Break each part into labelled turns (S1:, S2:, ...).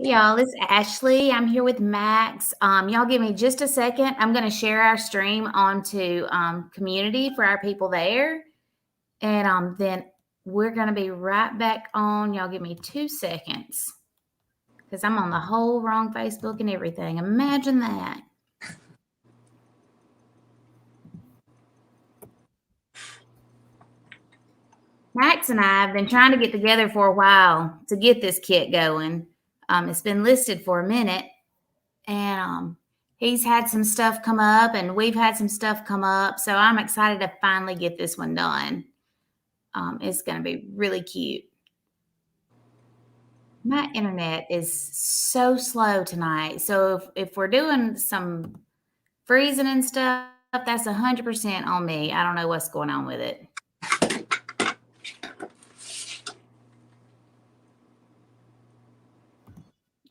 S1: Y'all, it's Ashley. I'm here with Max. Y'all give me just a second. I'm going to share our stream onto community for our people there. And then we're going to be right back on. Y'all give me 2 seconds because I'm on the whole wrong Facebook and everything. Imagine that. Max and I have been trying to get together for a while to get this kit going. It's been listed for a minute. And he's had some stuff come up and we've had some stuff come up. So I'm excited to finally get this one done. It's going to be really cute. My internet is so slow tonight. So if we're doing some freezing and stuff, that's 100% on me. I don't know what's going on with it.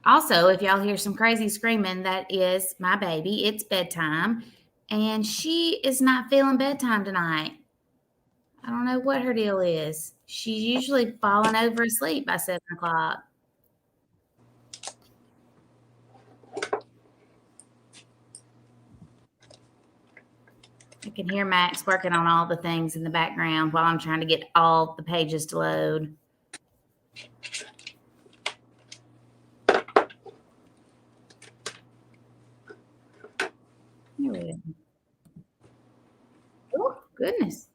S1: Also, if y'all hear some crazy screaming, that is my baby. It's bedtime, and she is not feeling bedtime tonight. I don't know what her deal is. She's usually falling over asleep by 7 o'clock. I can hear Max working on all the things in the background while I'm trying to get all the pages to load. Here we go. Oh, goodness.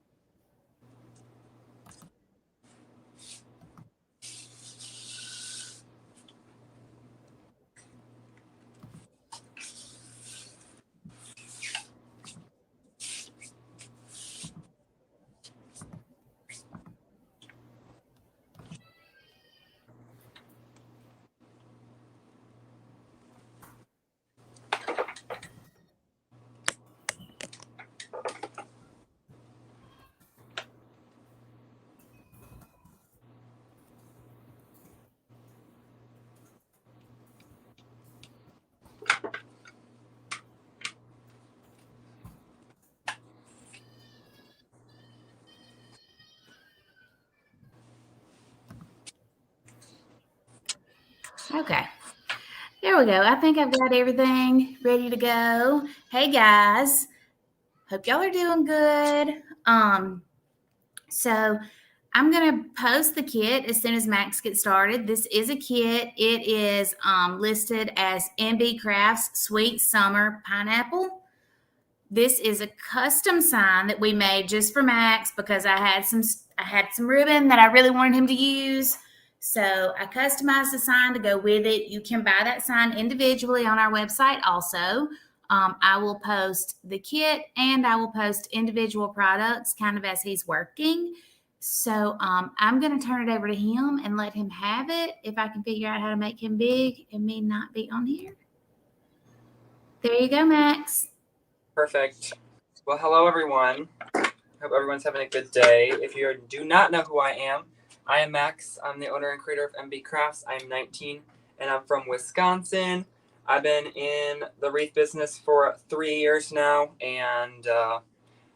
S1: Okay. There we go. I think I've got everything ready to go. Hey guys. Hope y'all are doing good. So I'm going to post the kit as soon as Max gets started. This is a kit. It is listed as MB Crafts Sweet Summer Pineapple. This is a custom sign that we made just for Max because I had some ribbon that I really wanted him to use. So I customized the sign to go with it. You can buy that sign individually on our website also. I will post the kit and I will post individual products kind of as he's working. So I'm going to turn it over to him and let him have it if I can figure out how to make him big and me not be on here. There you go, Max.
S2: Perfect. Well, hello, everyone. Hope everyone's having a good day. If you do not know who I am Max. I'm the owner and creator of MB Crafts. I'm 19, and I'm from Wisconsin. I've been in the wreath business for 3 years now, and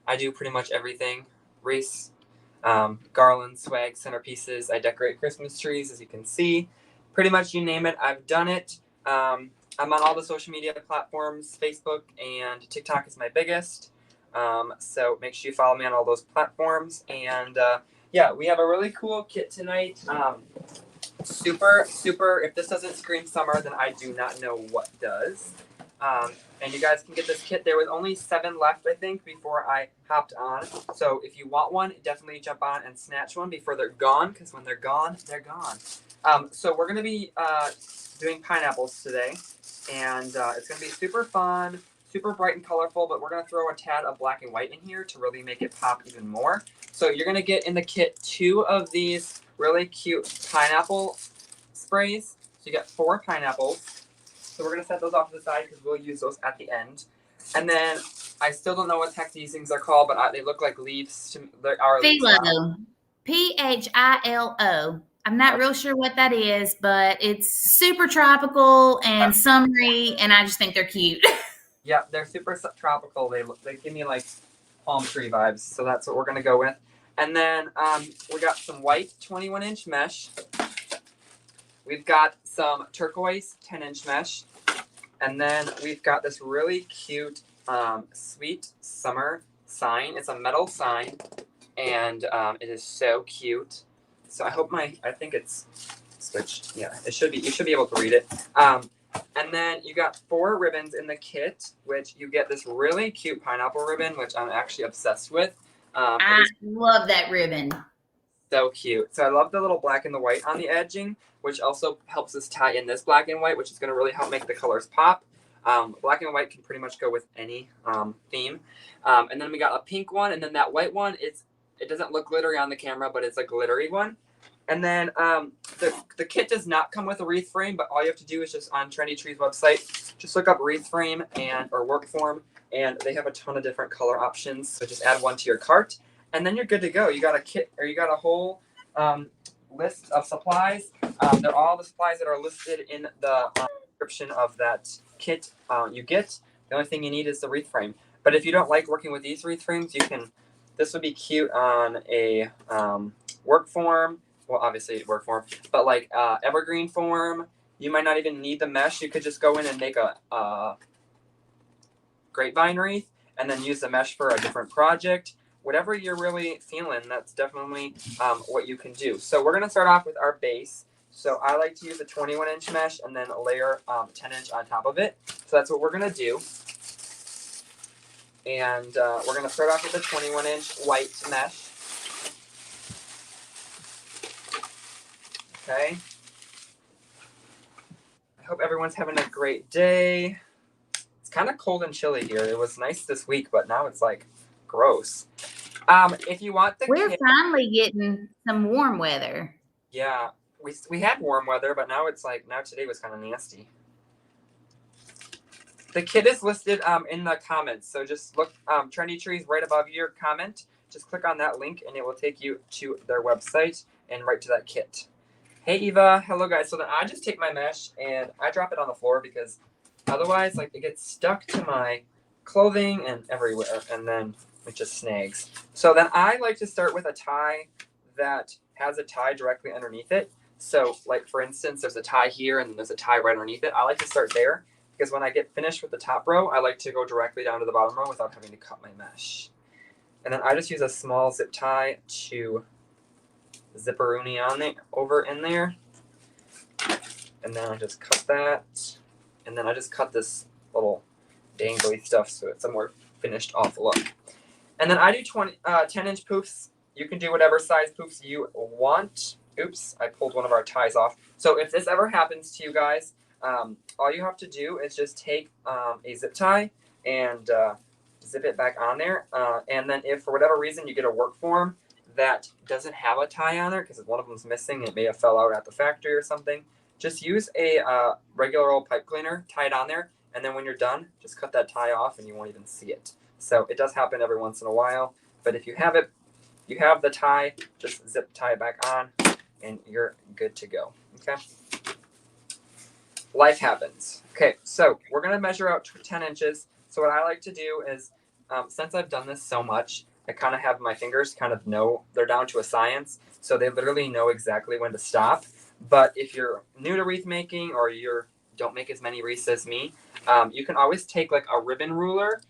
S2: I do pretty much everything. Wreaths, garlands, swag, centerpieces. I decorate Christmas trees, as you can see. Pretty much you name it, I've done it. I'm on all the social media platforms. Facebook and TikTok is my biggest. So make sure you follow me on all those platforms. And yeah, we have a really cool kit tonight. Super, if this doesn't scream summer, then I do not know what does. And you guys can get this kit. There was only 7 left, I think, before I hopped on. So if you want one, definitely jump on and snatch one before they're gone, because when they're gone, they're gone. So we're going to be doing pineapples today, and it's going to be super fun, super bright and colorful, but we're going to throw a tad of black and white in here to really make it pop even more. So you're going to get in the kit 2 of these really cute pineapple sprays. So you get 4 pineapples. So we're going to set those off to the side because we'll use those at the end. And then I still don't know what the heck these things are called, but they look like leaves. They are
S1: Philo. Philo. I'm not real sure what that is, but it's super tropical and summery, and I just think they're cute.
S2: Yeah, they're super tropical. They give me like palm tree vibes, so that's what we're going to go with. And then we got some white 21-inch mesh. we've got some turquoise 10-inch mesh. And then we've got this really cute sweet summer sign. It's a metal sign, and it is so cute. So I think it's switched. Yeah, it should be. You should be able to read it. And then you got 4 ribbons in the kit, which you get this really cute pineapple ribbon, which I'm actually obsessed with.
S1: I love that ribbon.
S2: So cute. So I love the little black and the white on the edging, which also helps us tie in this black and white, which is going to really help make the colors pop. Black and white can pretty much go with any theme. And then we got a pink one, and then that white one, it doesn't look glittery on the camera, but it's a glittery one. And then the kit does not come with a wreath frame, but all you have to do is just on Trendy Tree's website, just look up wreath frame or work form, and they have a ton of different color options. So just add one to your cart, and then you're good to go. You got a kit, or you got a whole list of supplies. They're all the supplies that are listed in the description of that kit you get. The only thing you need is the wreath frame. But if you don't like working with these wreath frames, this would be cute on a work form. Well, obviously work form, but like evergreen form. You might not even need the mesh. You could just go in and make a grapevine wreath and then use the mesh for a different project. Whatever you're really feeling, that's definitely what you can do. So we're going to start off with our base. So I like to use a 21-inch mesh and then layer 10-inch on top of it. So that's what we're going to do. And we're going to start off with a 21-inch white mesh. Okay. I hope everyone's having a great day. It's kind of cold and chilly here. It was nice this week, but now it's like gross. If you want
S1: We're finally getting some warm weather.
S2: Yeah, we had warm weather, but now it's like, now today was kind of nasty. The kit is listed in the comments, so just look, Trendy Trees right above your comment. Just click on that link, and it will take you to their website and right to that kit. Hey Eva, hello guys. So then I just take my mesh and I drop it on the floor because otherwise, like, it gets stuck to my clothing and everywhere, and then it just snags. So then I like to start with a tie that has a tie directly underneath it. So like, for instance, there's a tie here and then there's a tie right underneath it. I like to start there because when I get finished with the top row, I like to go directly down to the bottom row without having to cut my mesh. And then I just use a small zip tie to zipperoonie on there, over in there. And then I just cut that. And then I just cut this little dangly stuff so it's a more finished off look. And then I do 10-inch poofs. You can do whatever size poofs you want. Oops, I pulled one of our ties off. So if this ever happens to you guys, all you have to do is just take a zip tie and zip it back on there. And then if for whatever reason you get a work form that doesn't have a tie on there because one of them's missing, it may have fell out at the factory or something, just use a regular old pipe cleaner, tie it on there, and then when you're done, just cut that tie off and you won't even see it. So it does happen every once in a while, but if you have it, you have the tie, just zip tie it back on and you're good to go. Okay. Life happens. Okay, so we're gonna measure out 10 inches. So what I like to do is, since I've done this so much, I kind of have my fingers kind of know, they're down to a science, so they literally know exactly when to stop. But if you're new to wreath making or don't make as many wreaths as me, you can always take like a ribbon ruler,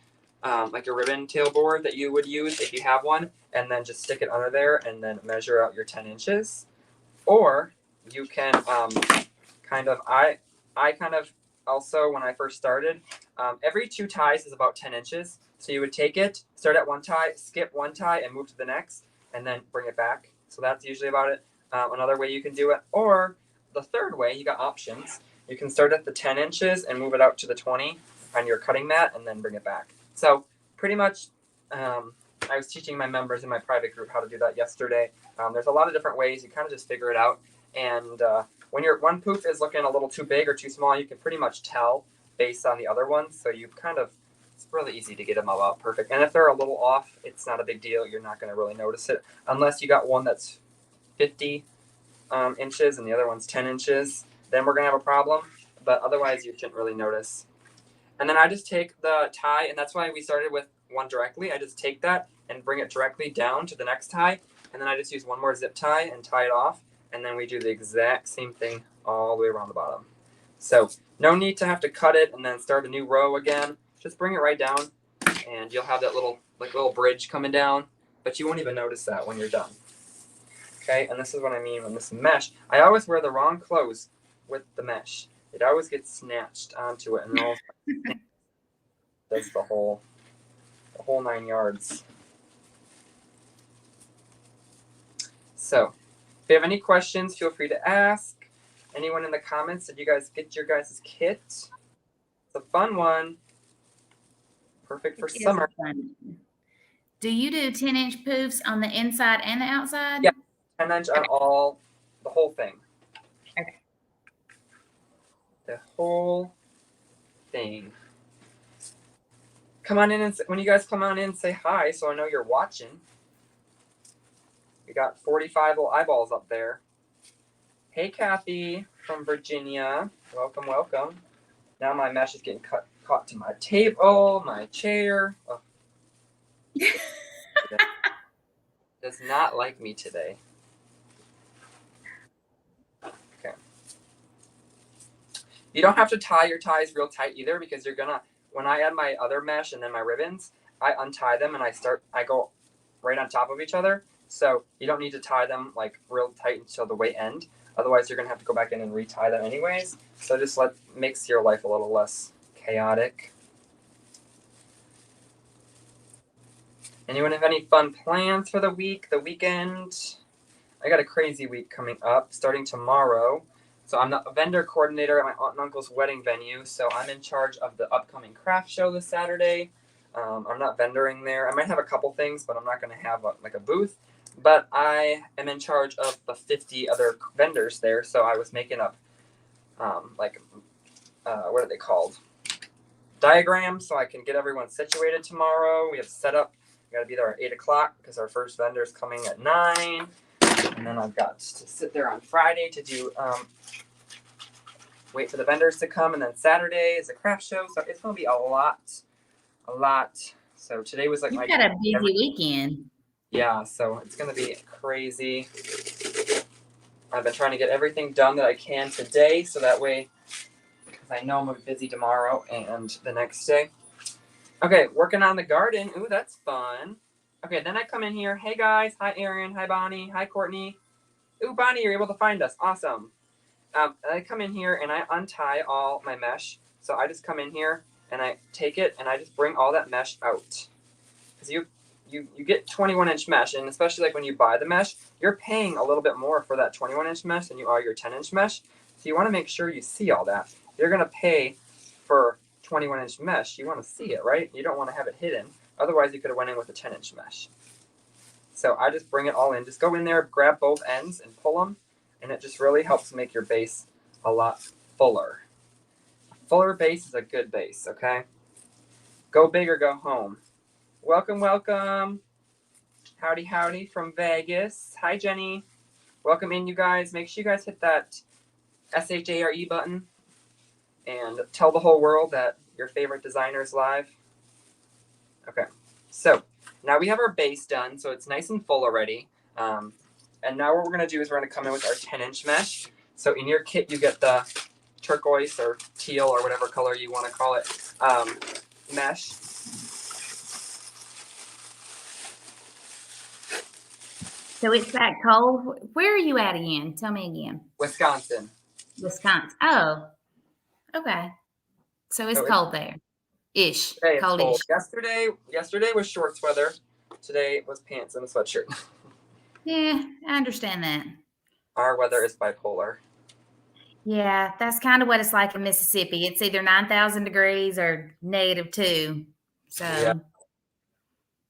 S2: like a ribbon tailboard that you would use if you have one, and then just stick it under there and then measure out your 10 inches. Or you can I kind of also, when I first started, every 2 ties is about 10 inches. So you would take it, start at one tie, skip one tie, and move to the next, and then bring it back. So that's usually about it. Another way you can do it. Or the third way, you got options. You can start at the 10 inches and move it out to the 20 on your cutting mat, and then bring it back. So pretty much, I was teaching my members in my private group how to do that yesterday. There's a lot of different ways. You kind of just figure it out. And when your one poof is looking a little too big or too small, you can pretty much tell based on the other ones. So you it's really easy to get them all out perfect. And if they're a little off, it's not a big deal. You're not going to really notice it unless you got one that's 50 inches and the other one's 10 inches. Then we're going to have a problem. But otherwise, you shouldn't really notice. And then I just take the tie, and that's why we started with one directly. I just take that and bring it directly down to the next tie. And then I just use one more zip tie and tie it off. and then we do the exact same thing all the way around the bottom. So no need to have to cut it and then start a new row again. Just bring it right down, and you'll have that little bridge coming down, but you won't even notice that when you're done. Okay, and this is what I mean when this mesh. I always wear the wrong clothes with the mesh. It always gets snatched onto it, and all does the whole 9 yards. So, if you have any questions, feel free to ask. Anyone in the comments, did you guys get your guys' kit? It's a fun one. Perfect for summer.
S1: Do you do 10-inch poofs on the inside and the outside?
S2: Yeah, 10-inch on the whole thing.
S1: Okay.
S2: The whole thing. Come on in, and when you guys come on in, say hi so I know you're watching. We got 45 little eyeballs up there. Hey, Kathy from Virginia. Welcome, welcome. Now my mesh is getting caught to my table, my chair. Oh. Does not like me today. Okay. You don't have to tie your ties real tight either, because you're gonna, when I add my other mesh and then my ribbons, I untie them and I go right on top of each other. So you don't need to tie them like real tight until the way end. Otherwise, you're gonna have to go back in and retie them anyways. So just makes your life a little less chaotic. Anyone have any fun plans for the week, the weekend? I got a crazy week coming up, starting tomorrow. So I'm the vendor coordinator at my aunt and uncle's wedding venue. So I'm in charge of the upcoming craft show this Saturday. I'm not vendoring there. I might have a couple things, but I'm not going to have a booth. But I am in charge of the 50 other vendors there. So I was making up, what are they called? Diagrams, so I can get everyone situated tomorrow. We have set up. We got to be there at 8 o'clock because our first vendor is coming at 9. And then I've got to sit there on Friday to do, wait for the vendors to come. And then Saturday is a craft show. So it's going to be a lot. So today was
S1: You've got a busy weekend.
S2: Yeah, so it's going to be crazy. I've been trying to get everything done that I can today. So that way, because I know I'm going to be busy tomorrow and the next day. Okay, working on the garden. Ooh, that's fun. Okay, then I come in here. Hey, guys. Hi, Erin. Hi, Bonnie. Hi, Courtney. Ooh, Bonnie, you're able to find us. Awesome. I come in here, and I untie all my mesh. So I just come in here, and I take it, and I just bring all that mesh out. Because you get 21-inch mesh, and especially like when you buy the mesh, you're paying a little bit more for that 21-inch mesh than you are your 10-inch mesh. So you want to make sure you see all that. You're going to pay for 21-inch mesh. You want to see it, right? You don't want to have it hidden. Otherwise, you could have went in with a 10-inch mesh. So I just bring it all in. Just go in there, grab both ends, and pull them. And it just really helps make your base a lot fuller. A fuller base is a good base, okay? Go big or go home. Welcome, welcome. Howdy, howdy from Vegas. Hi, Jenny. Welcome in, you guys. Make sure you guys hit that SHARE button and tell the whole world that your favorite designer is live. Okay, so now we have our base done, so it's nice and full already. And now what we're going to do is we're going to come in with our 10-inch mesh. So in your kit, you get the turquoise or teal or whatever color you want to call it mesh.
S1: So it's that cold. Where are you at again? Tell me again.
S2: Wisconsin.
S1: Oh, okay. So it's cold there. Ish. Cold-ish.
S2: Yesterday was shorts weather. Today was pants and a sweatshirt.
S1: Yeah, I understand that.
S2: Our weather is bipolar.
S1: Yeah, that's kind of what it's like in Mississippi. It's either 9,000 degrees or -2. So.
S2: Yeah.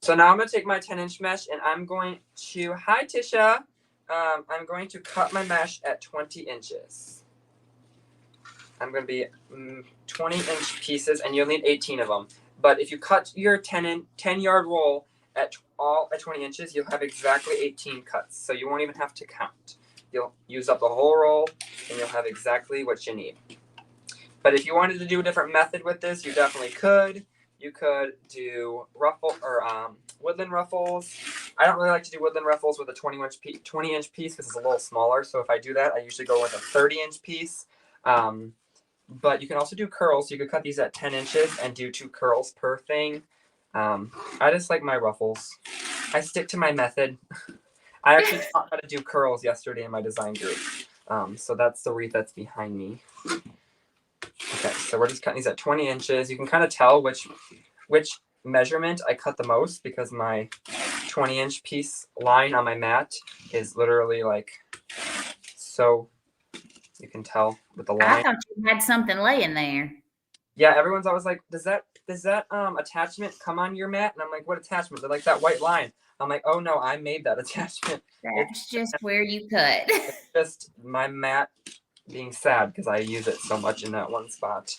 S2: So now I'm going to take my 10-inch mesh and I'm going to, hi Tisha, I'm going to cut my mesh at 20 inches. I'm going to be 20-inch pieces, and you'll need 18 of them. But if you cut your 10-yard roll at 20 inches, you'll have exactly 18 cuts. So you won't even have to count. You'll use up the whole roll, and you'll have exactly what you need. But if you wanted to do a different method with this, you definitely could. You could do woodland ruffles. I don't really like to do woodland ruffles with a 20-inch piece because it's a little smaller. So if I do that, I usually go with a 30-inch piece. But you can also do curls. You could cut these at 10 inches and do 2 curls per thing. I just like my ruffles. I stick to my method. I actually taught how to do curls yesterday in my design group. So that's the wreath that's behind me. Okay, so we're just cutting these at 20 inches. You can kind of tell which measurement I cut the most because my 20-inch piece line on my mat is literally like so. You can tell with the line.
S1: I thought you had something laying there.
S2: Yeah, everyone's always like, does that attachment come on your mat? And I'm like, what attachment? They're like, that white line. I'm like, oh no, I made that attachment.
S1: That's just where you cut.
S2: It's just my mat being sad because I use it so much in that one spot.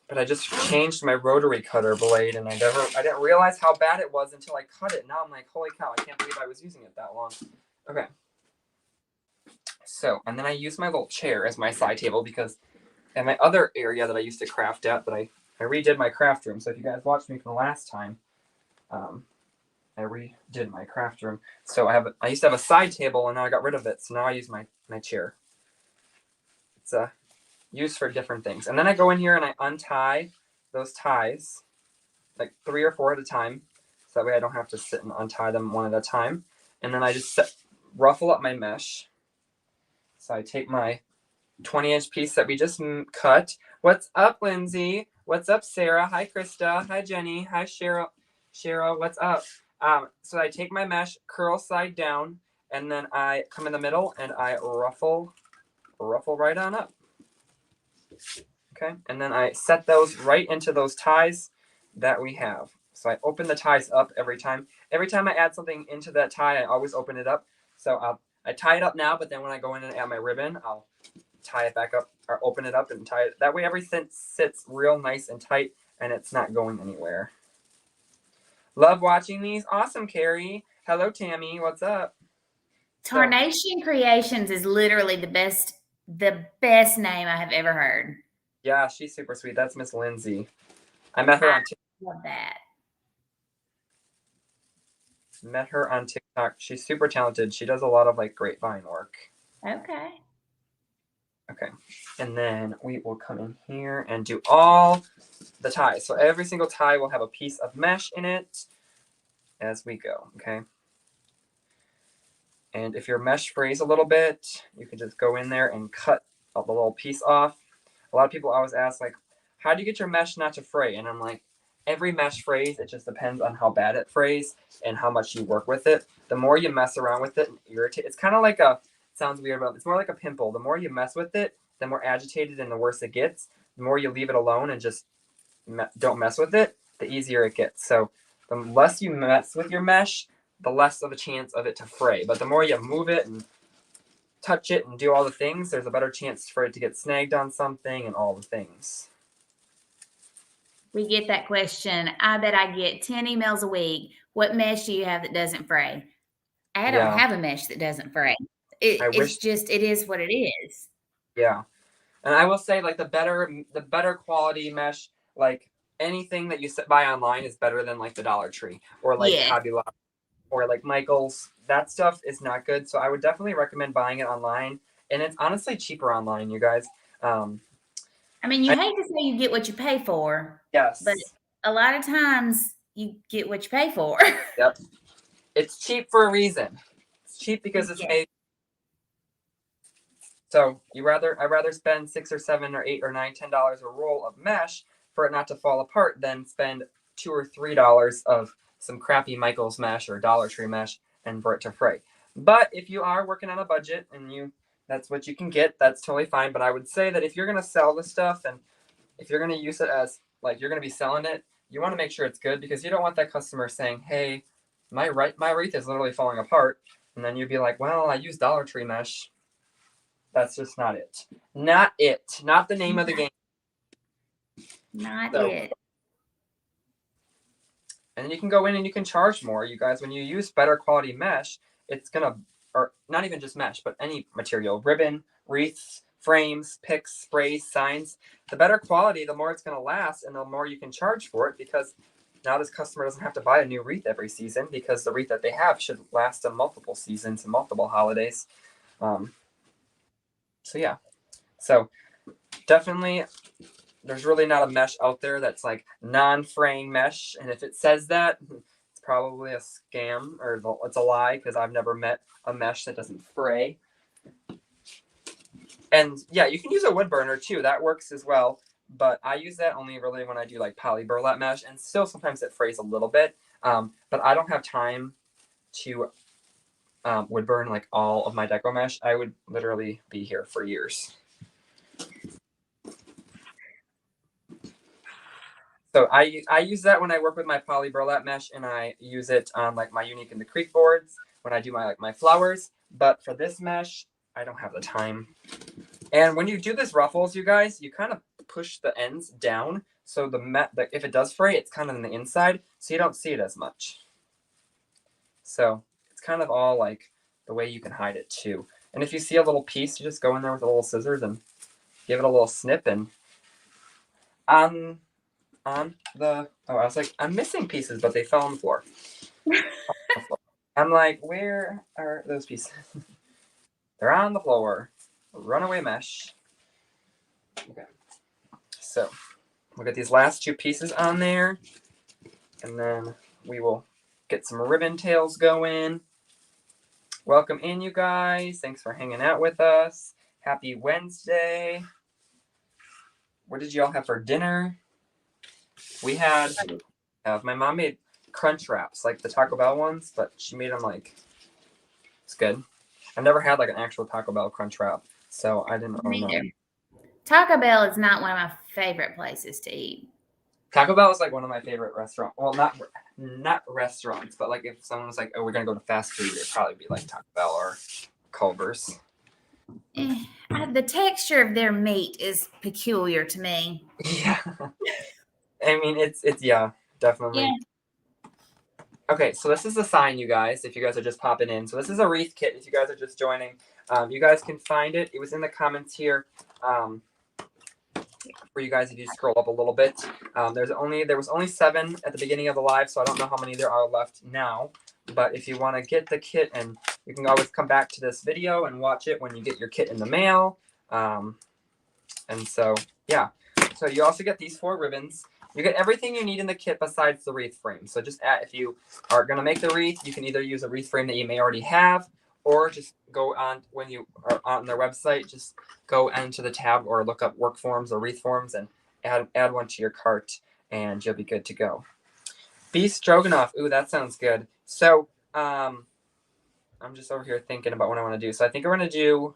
S2: But I just changed my rotary cutter blade and I didn't realize how bad it was until I cut it. Now I'm like, holy cow, I can't believe I was using it that long. Okay. So, and then I use my little chair as my side table because in my other area that I used to craft at, but I redid my craft room. So if you guys watched me from the last time, I redid my craft room. So I used to have a side table and now I got rid of it. So now I use my chair. It's used for different things. And then I go in here and I untie those ties, like 3 or 4 at a time. So that way I don't have to sit and untie them one at a time. And then I just ruffle up my mesh. So I take my 20-inch piece that we just cut. What's up, Lindsay? What's up, Sarah? Hi, Krista. Hi, Jenny. Hi, Cheryl. Cheryl, what's up? So I take my mesh, curl side down, and then I come in the middle and I ruffle right on up. Okay, and then I set those right into those ties that we have. So I open the ties up every time. Every time I add something into that tie, I always open it up. So I tie it up now, but then when I go in and add my ribbon, I'll tie it back up or open it up and tie it. That way everything sits real nice and tight and it's not going anywhere. Love watching these. Awesome, Carrie. Hello, Tammy. What's up?
S1: Tarnation Creations is literally the best name I have ever heard.
S2: Yeah, she's super sweet. That's Miss Lindsay. I met her on TikTok.
S1: Love that.
S2: Met her on TikTok. She's super talented. She does a lot of like grapevine work.
S1: Okay.
S2: Okay. And then we will come in here and do all the ties. So every single tie will have a piece of mesh in it as we go. Okay. And if your mesh frays a little bit, you can just go in there and cut the little piece off. A lot of people always ask, like, how do you get your mesh not to fray? And I'm like, every mesh frays. It just depends on how bad it frays and how much you work with it. The more you mess around with it and irritate, it's kind of like sounds weird, but it's more like a pimple. The more you mess with it, the more agitated and the worse it gets. The more you leave it alone and just don't mess with it, the easier it gets. So the less you mess with your mesh, the less of a chance of it to fray. But the more you move it and touch it and do all the things, there's a better chance for it to get snagged on something and all the things.
S1: We get that question. I bet I get 10 emails a week. What mesh do you have that doesn't fray? I don't have a mesh that doesn't fray. It is what it is.
S2: Yeah. And I will say, like, the better quality mesh, like anything that you buy online is better than like the Dollar Tree or like Hobby Lobby or like Michael's. That stuff is not good. So I would definitely recommend buying it online. And it's honestly cheaper online, you guys.
S1: I mean, you hate to say you get what you pay for.
S2: Yes.
S1: But a lot of times you get what you pay for.
S2: Yep. It's cheap for a reason. It's cheap because it's made. So I'd rather spend $6 or $7 or $8 or $9, $10 a roll of mesh for it not to fall apart than spend $2 or $3 of some crappy Michael's mesh or Dollar Tree mesh and for it to fray. But if you are working on a budget and that's what you can get, that's totally fine. But I would say that if you're gonna sell this stuff and if you're gonna use it as like you're gonna be selling it, you want to make sure it's good because you don't want that customer saying, "Hey, my wreath is literally falling apart," and then you'd be like, "Well, I use Dollar Tree mesh." That's just not it. Not it. Not the name of the game.
S1: Not it.
S2: And then you can go in and you can charge more, you guys. When you use better quality mesh, it's gonna, or not even just mesh, but any material, ribbon, wreaths, frames, picks, sprays, signs. The better quality, the more it's gonna last, and the more you can charge for it because now this customer doesn't have to buy a new wreath every season because the wreath that they have should last them multiple seasons and multiple holidays. So yeah, so definitely there's really not a mesh out there that's like non-fraying mesh, and if it says that, it's probably a scam or it's a lie because I've never met a mesh that doesn't fray. And yeah, you can use a wood burner too, that works as well, but I use that only really when I do like poly burlap mesh, and still sometimes it frays a little bit, but I don't have time to wood burn like all of my deco mesh. I would literally be here for years. So I use that when I work with my poly burlap mesh, and I use it on like my Unique in the Creek boards when I do my flowers. But for this mesh, I don't have the time. And when you do this ruffles, you guys, you kind of push the ends down, so if it does fray, it's kind of on the inside, so you don't see it as much. So it's kind of all like the way you can hide it too. And if you see a little piece, you just go in there with a little scissors and give it a little snip. And on the I was like, I'm missing pieces, but they fell on the floor. I'm like, where are those pieces? They're on the floor. Runaway mesh. Okay. So we'll get these last two pieces on there, and then we will get some ribbon tails going. Welcome in, you guys. Thanks for hanging out with us. Happy Wednesday. What did y'all have for dinner? We had, my mom made crunch wraps, like the Taco Bell ones, but she made them like, it's good. I've never had like an actual Taco Bell crunch wrap, so I didn't know.
S1: Taco Bell is not one of my favorite places to eat.
S2: Taco Bell is like one of my favorite restaurants. Well, not restaurants, but like if someone was like, "Oh, we're gonna go to fast food," it'd probably be like Taco Bell or Culver's.
S1: The texture of their meat is peculiar to me.
S2: Yeah, I mean it's yeah, definitely. Yeah. Okay, so this is a sign, you guys. If you guys are just popping in, so this is a wreath kit. If you guys are just joining, you guys can find it. It was in the comments here. For you guys, if you scroll up a little bit, there was only 7 at the beginning of the live, so I don't know how many there are left now. But if you want to get the kit, and you can always come back to this video and watch it when you get your kit in the mail. And so yeah, so you also get these 4 ribbons. You get everything you need in the kit besides the wreath frame. So just if you are going to make the wreath, you can either use a wreath frame that you may already have, or just go on, when you are on their website, just go into the tab or look up work forms or wreath forms and add one to your cart, and you'll be good to go. Beef stroganoff. Ooh, that sounds good. So I'm just over here thinking about what I want to do. So I think we're going to do,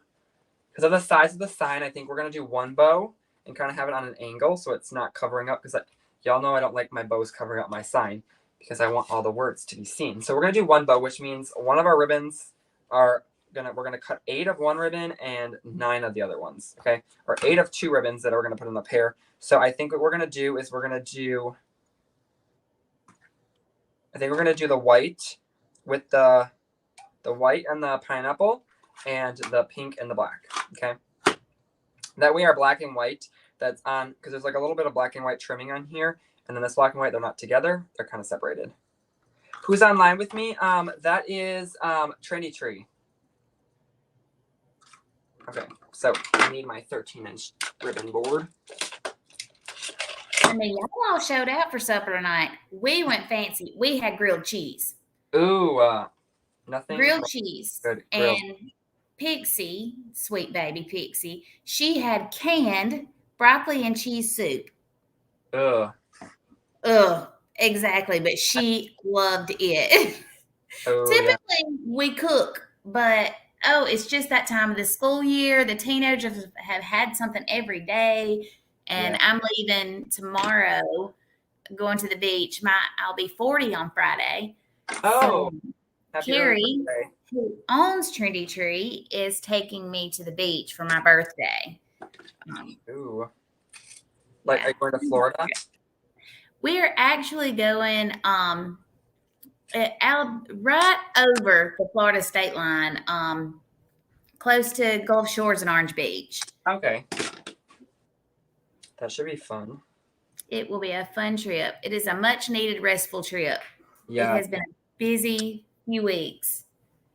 S2: because of the size of the sign, I think we're going to do one bow and kind of have it on an angle so it's not covering up, because y'all know I don't like my bows covering up my sign because I want all the words to be seen. So we're going to do one bow, which means one of our ribbons we're gonna cut 8 of one ribbon and 9 of the other ones, okay? Or 8 of 2 ribbons that we're gonna put in the pair. I think what we're gonna do is we're gonna do the white with the white and the pineapple, and the pink and the black, okay? That way our black and white that's on, because there's like a little bit of black and white trimming on here, and then this black and white, they're not together, they're kind of separated. Who's online with me? That is Trendy Tree. Okay, so I need my 13-inch ribbon board.
S1: And y'all all showed out for supper tonight. We went fancy. We had grilled cheese.
S2: Ooh, nothing.
S1: Grilled cheese.
S2: Good.
S1: And Pixie, sweet baby Pixie, she had canned broccoli and cheese soup.
S2: Ugh.
S1: Exactly. But she loved it.
S2: Oh,
S1: Typically, we cook, but it's just that time of the school year. The teenagers have had something every day, and I'm leaving tomorrow, going to the beach. I'll be 40 on Friday.
S2: Oh,
S1: so Carrie, who owns Trendy Tree, is taking me to the beach for my birthday.
S2: Ooh. Like, are you going to Florida?
S1: We're actually going right over the Florida state line, close to Gulf Shores and Orange Beach.
S2: Okay. That should be fun.
S1: It will be a fun trip. It is a much needed restful trip. It
S2: Yeah.
S1: has been a busy few weeks.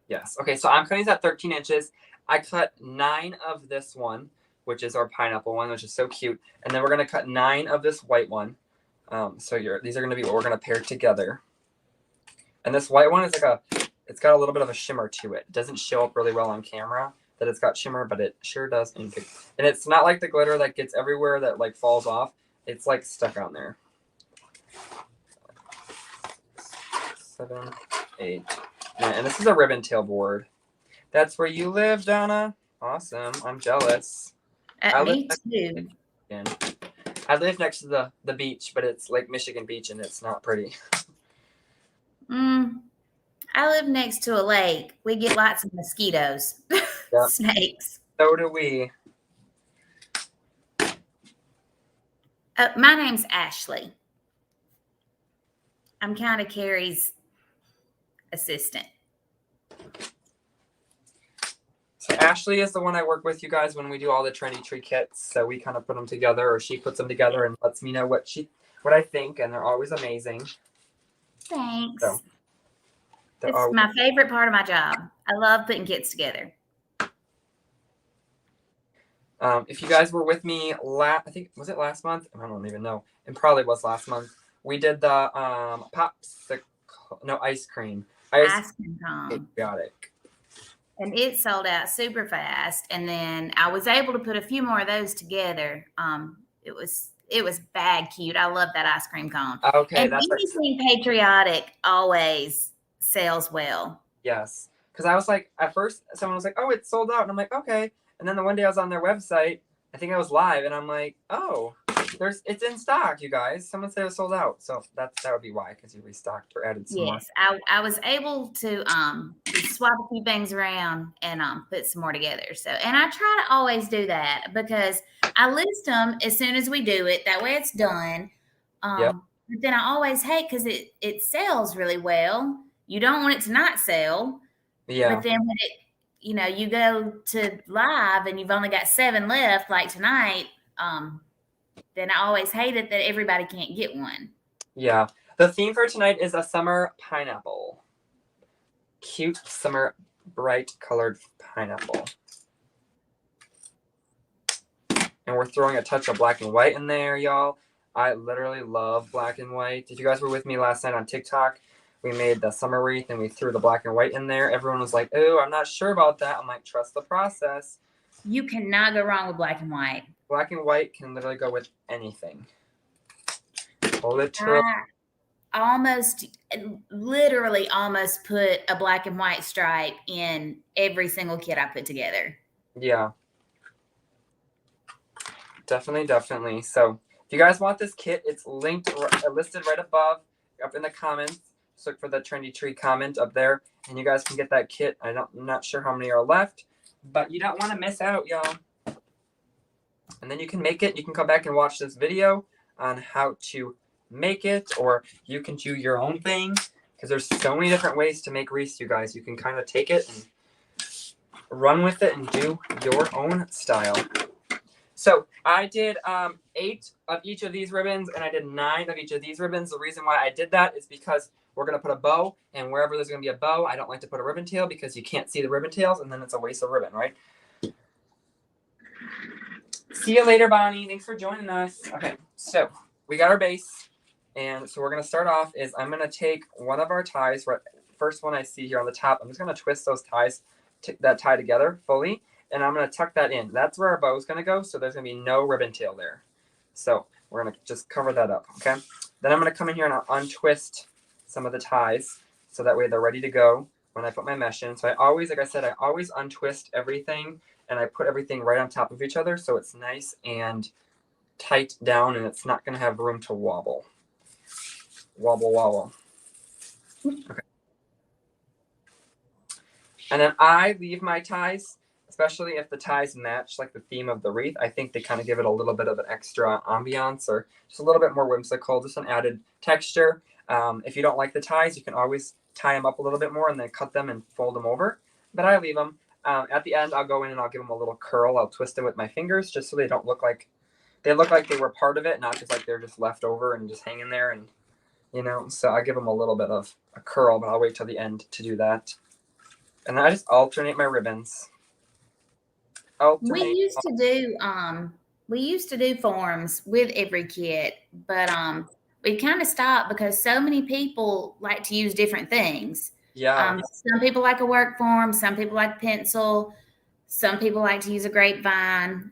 S2: Yes. Okay, so I'm cutting these at 13 inches. I cut 9 of this one, which is our pineapple one, which is so cute. And then we're going to cut 9 of this white one. So these are going to be what we're going to pair together. And this white one is it's got a little bit of a shimmer to it. It doesn't show up really well on camera that it's got shimmer, but it sure does in pic. And it's not like the glitter that gets everywhere that like falls off. It's like stuck on there. 7, 8, 9. And this is a ribbon tail board. That's where you live, Donna. Awesome. I'm jealous.
S1: Me too.
S2: I live next to the beach, but it's Lake Michigan Beach, and it's not pretty.
S1: I live next to a lake. We get lots of mosquitoes,
S2: Yep.
S1: snakes.
S2: So do we.
S1: My name's Ashleigh. I'm kind of Carrie's assistant.
S2: So Ashley is the one I work with, you guys, when we do all the Trendy tree kits. So we kind of put them together, or she puts them together and lets me know what I think, and they're always amazing.
S1: Thanks.
S2: So,
S1: it's my favorite part of my job. I love putting kits together.
S2: If you guys were with me I think, was it last month? I don't even know. It probably was last month. We did the ice cream. Ice cream cone. Patriotic.
S1: And it sold out super fast. And then I was able to put a few more of those together. It was bad cute. I love that ice cream cone.
S2: Okay.
S1: And anything patriotic always sells well.
S2: Yes. Because I was like, at first, someone was like, oh, it's sold out. And I'm like, okay. And then the one day I was on their website, I think I was live, and I'm like, oh, it's in stock, you guys. Someone said it was sold out. So that would be why, because you restocked or added some more.
S1: Yes, I was able to swap a few things around and put some more together. So, and I try to always do that because I list them as soon as we do it. That way it's done.
S2: Yep.
S1: But then I always hate because it sells really well. You don't want it to not sell.
S2: Yeah.
S1: But then when you go to live and you've only got 7 left, like tonight, then I always hate it that everybody can't get one.
S2: Yeah. The theme for tonight is a summer pineapple. Cute summer bright colored pineapple. And we're throwing a touch of black and white in there, y'all. I literally love black and white. If you guys were with me last night on TikTok, we made the summer wreath and we threw the black and white in there. Everyone was like, oh, I'm not sure about that. I'm like, trust the process.
S1: You cannot go wrong with black and white.
S2: Black and white can literally go with anything. Literally.
S1: Literally almost put a black and white stripe in every single kit I put together.
S2: Yeah. Definitely. So if you guys want this kit, it's listed right above, up in the comments. Just look for the Trendy Tree comment up there, and you guys can get that kit. I'm not sure how many are left, but you don't want to miss out, y'all. And then you can make it. You can come back and watch this video on how to make it, or you can do your own thing, because there's so many different ways to make wreaths, you guys. You can kind of take it and run with it and do your own style. So I did 8 of each of these ribbons, and I did 9 of each of these ribbons. The reason why I did that is because we're going to put a bow, and wherever there's going to be a bow, I don't like to put a ribbon tail because you can't see the ribbon tails, and then it's a waste of ribbon, right? See you later, Bonnie. Thanks for joining us. Okay, so we got our base, and so we're going to start off is I'm going to take one of our ties, first one I see here on the top. I'm just going to twist those ties, that tie together fully, and I'm going to tuck that in. That's where our bow is going to go, so there's going to be no ribbon tail there. So we're going to just cover that up, okay? Then I'm going to come in here and I'll untwist some of the ties, so that way they're ready to go when I put my mesh in. So I always, like I said, I always untwist everything, and I put everything right on top of each other, so it's nice and tight down, and it's not going to have room to wobble. Wobble. Okay. And then I leave my ties, especially if the ties match like the theme of the wreath. I think they kind of give it a little bit of an extra ambiance, or just a little bit more whimsical, just an added texture. If you don't like the ties, you can always tie them up a little bit more and then cut them and fold them over. But I leave them. At the end, I'll go in and I'll give them a little curl. I'll twist them with my fingers just so they don't look like they look like they were part of it, not just like they're just left over and just hanging there. And, you know, so I give them a little bit of a curl, but I'll wait till the end to do that. And then I just alternate my ribbons.
S1: We used to do forms with every kit, but we kind of stopped because so many people like to use different things.
S2: Yeah.
S1: Some people like a work form, some people like pencil, some people like to use a grapevine.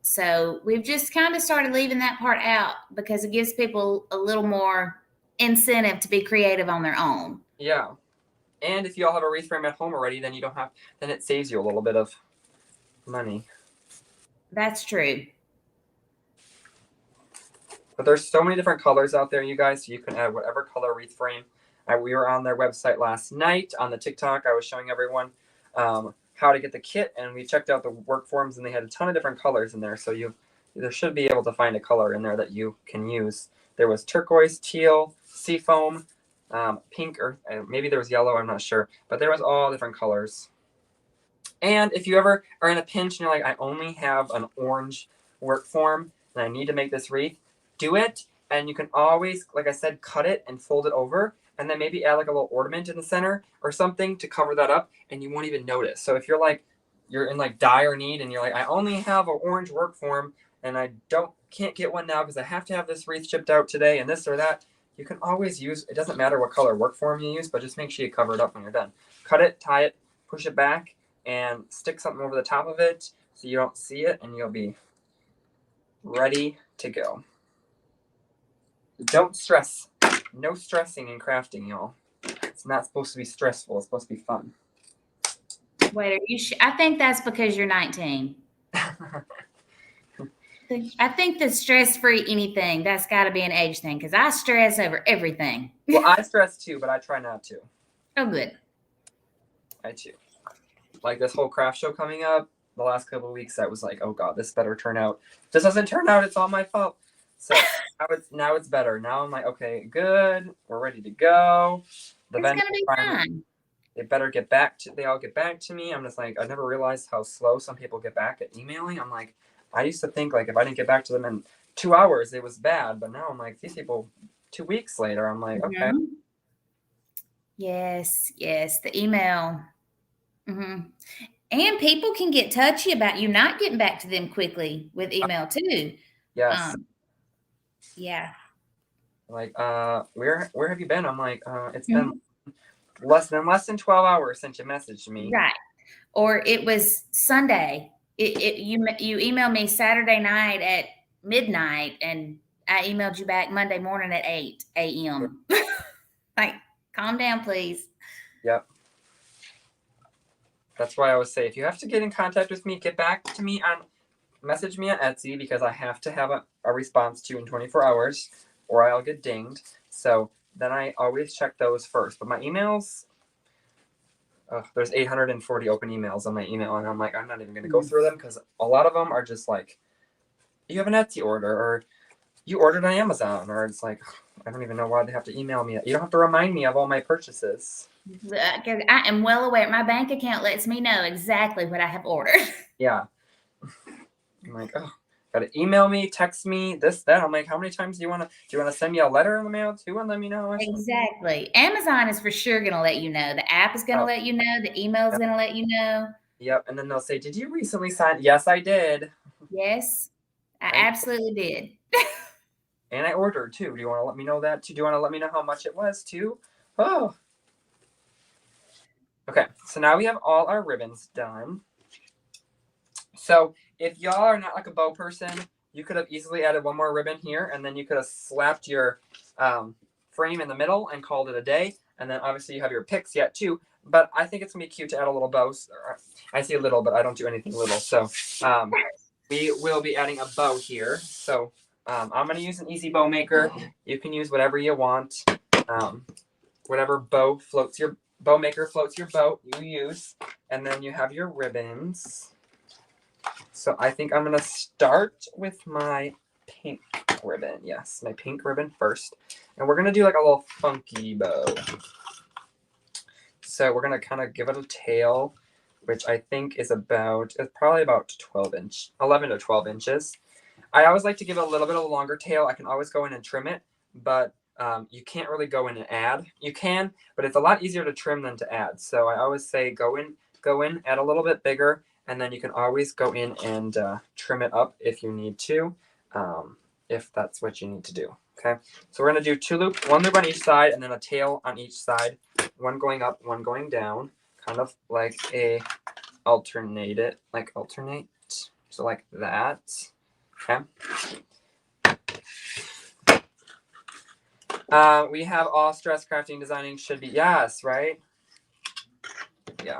S1: So we've just kind of started leaving that part out because it gives people a little more incentive to be creative on their own.
S2: Yeah. And if you all have a wreath frame at home already, then then it saves you a little bit of money.
S1: That's true.
S2: But there's so many different colors out there, you guys, so you can add whatever color wreath frame. We were on their website last night on the TikTok. I was showing everyone how to get the kit, and we checked out the work forms, and they had a ton of different colors in there. So there should be able to find a color in there that you can use. There was turquoise, teal, seafoam, pink, or maybe there was yellow. I'm not sure, but there was all different colors. And if you ever are in a pinch and you're like, I only have an orange work form and I need to make this wreath, do it. And you can always, like I said, cut it and fold it over, and then maybe add like a little ornament in the center or something to cover that up, and you won't even notice. So if you're in like dire need and you're like, I only have an orange work form and I can't get one now because I have to have this wreath shipped out today and this or that, you can always use, it doesn't matter what color work form you use, but just make sure you cover it up when you're done. Cut it, tie it, push it back, and stick something over the top of it so you don't see it, and you'll be ready to go. Don't stress. No stressing in crafting, y'all. It's not supposed to be stressful. It's supposed to be fun.
S1: Wait, are you I think that's because you're 19. I think the stress-free anything, that's got to be an age thing because I stress over everything.
S2: Well, I stress too, but I try not to.
S1: Oh, good.
S2: I too. Like this whole craft show coming up, the last couple of weeks, I was like, oh God, this better turn out. If this doesn't turn out, it's all my fault. So now it's better. Now I'm like, okay, good. We're ready to go.
S1: It's going to be fun.
S2: They all get back to me. I'm just like, I never realized how slow some people get back at emailing. I'm like, I used to think like if I didn't get back to them in 2 hours, it was bad. But now I'm like, these people 2 weeks later, I'm like, okay.
S1: Yes, the email. Mm-hmm. And people can get touchy about you not getting back to them quickly with email too.
S2: Yes.
S1: Yeah.
S2: Like, where have you been? I'm like, it's been less than 12 hours since you messaged me.
S1: Right. Or it was Sunday. You emailed me Saturday night at midnight, and I emailed you back Monday morning at 8 a.m. Like, calm down, please.
S2: Yep. That's why I always say, if you have to get in contact with me, get back to me message me on Etsy, because I have to have a response to you in 24 hours or I'll get dinged. So then I always check those first. But my emails, there's 840 open emails on my email, and I'm like, I'm not even going to go through them because a lot of them are just like, you have an Etsy order, or you ordered on Amazon, or it's like, I don't even know why they have to email me. You don't have to remind me of all my purchases.
S1: Because I am well aware. My bank account lets me know exactly what I have ordered.
S2: Yeah. I'm like, oh, gotta email me, text me, this, that. I'm like, how many times do you want to send me a letter in the mail too and let me know?
S1: Exactly. Amazon is for sure going to let you know. The app is going to let you know. The email is going to let you know.
S2: Yep. And then they'll say, did you recently sign? Yes, I did.
S1: Yes, I absolutely did.
S2: And I ordered too. Do you want to let me know that too? Do you want to let me know how much it was too? Oh. Okay. So now we have all our ribbons done. So if y'all are not like a bow person, you could have easily added one more ribbon here, and then you could have slapped your frame in the middle and called it a day. And then obviously you have your picks yet too. But I think it's gonna be cute to add a little bow. I say little, but I don't do anything little. So we will be adding a bow here. So I'm gonna use an easy bow maker. You can use whatever you want. Whatever bow maker floats your boat, you use. And then you have your ribbons. So I think I'm going to start with my pink ribbon. Yes, my pink ribbon first. And we're going to do like a little funky bow. So we're going to kind of give it a tail, which I think is probably about 11 to 12 inches. I always like to give it a little bit of a longer tail. I can always go in and trim it, but you can't really go in and add. You can, but it's a lot easier to trim than to add. So I always say go in, add a little bit bigger, and then you can always go in and trim it up if you need to, if that's what you need to do. Okay, so we're gonna do one loop on each side, and then a tail on each side, one going up, one going down, kind of like a alternate. So like that. Okay. We have all stress crafting designing should be yes, right? Yeah.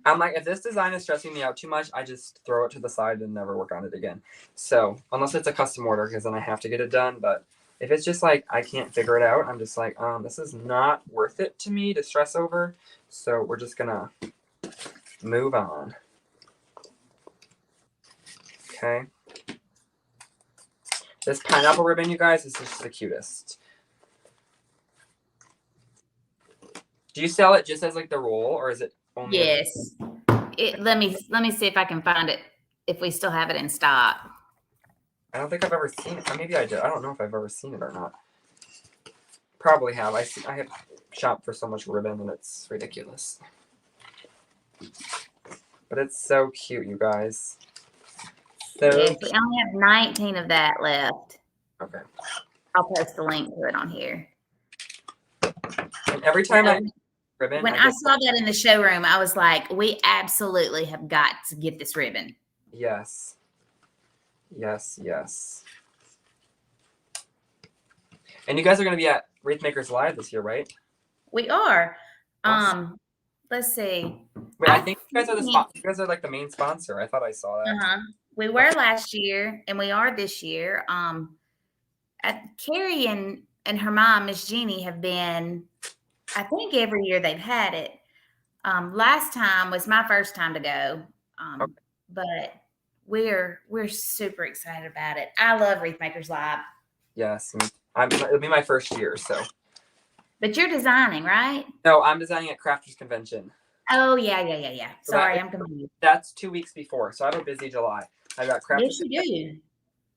S2: I'm like, if this design is stressing me out too much, I just throw it to the side and never work on it again. So unless it's a custom order, because then I have to get it done. But if it's just like I can't figure it out, I'm just like, this is not worth it to me to stress over. So we're just gonna move on. Okay. This pineapple ribbon, you guys, is just the cutest. Do you sell it just as like the roll, or is it only?
S1: Yes. Let me see if I can find it, if we still have it in stock.
S2: I don't think I've ever seen it. Maybe I did. I don't know if I've ever seen it or not. Probably have. I have shopped for so much ribbon and it's ridiculous. But it's so cute, you guys. So
S1: yes, we only have 19 of that left.
S2: Okay.
S1: I'll post the link to it on here.
S2: And every time ribbon,
S1: when I saw that in the showroom, I was like, we absolutely have got to get this ribbon.
S2: Yes. Yes, yes. And you guys are going to be at Wreath Makers Live this year, right?
S1: We are.
S2: Awesome.
S1: Let's see.
S2: Wait, I think you guys are you guys are like the main sponsor. I thought I saw that.
S1: We were last year, and we are this year. Carrie and her mom, Miss Jeannie, have been, I think, every year they've had it. Last time was my first time to go,
S2: Okay.
S1: but we're super excited about it. I love Wreath Makers Live.
S2: Yes, it'll be my first year, so.
S1: But you're designing, right?
S2: No, I'm designing at Crafters Convention.
S1: Oh yeah. Sorry, I'm confused.
S2: That's 2 weeks before, so I have a busy July. I got Crafters.
S1: Yes, you do.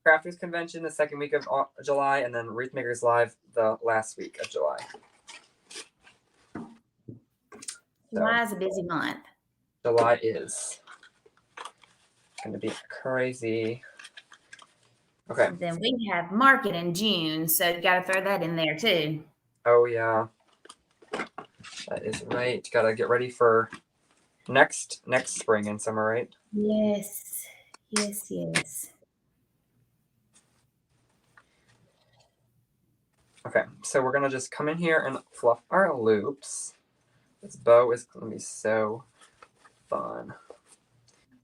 S2: Crafters Convention the second week of July, and then Wreath Makers Live the last week of July.
S1: July is a busy month.
S2: July is going to be crazy. Okay.
S1: And then we have market in June, so you got to throw that in there too.
S2: Oh yeah, that is right. Got to get ready for next spring and summer, right?
S1: Yes.
S2: Okay, so we're gonna just come in here and fluff our loops. This bow is gonna be so fun.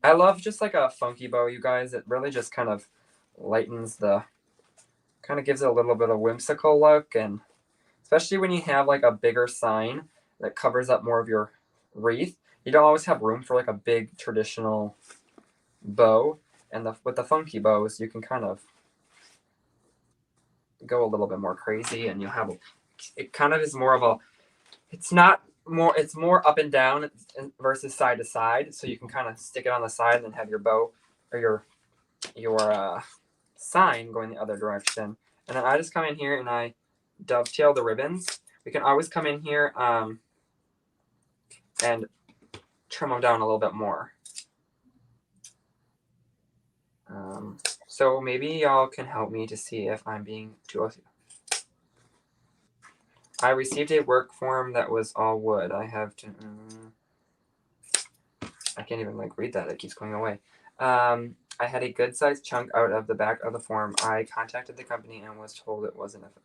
S2: I love just like a funky bow, you guys. It really just kind of lightens kind of gives it a little bit of whimsical look, and especially when you have like a bigger sign that covers up more of your wreath. You don't always have room for like a big traditional bow, and with the funky bows, you can kind of go a little bit more crazy, and it kind of is more of a, it's more up and down versus side to side, so you can kind of stick it on the side and then have your bow or your sign going the other direction. And then I just come in here and I dovetail the ribbons. We can always come in here and trim them down a little bit more. So maybe y'all can help me to see if I'm being too. I received a work form that was all wood. I have to. I can't even read that. It keeps going away. I had a good sized chunk out of the back of the form. I contacted the company and was told it wasn't effective.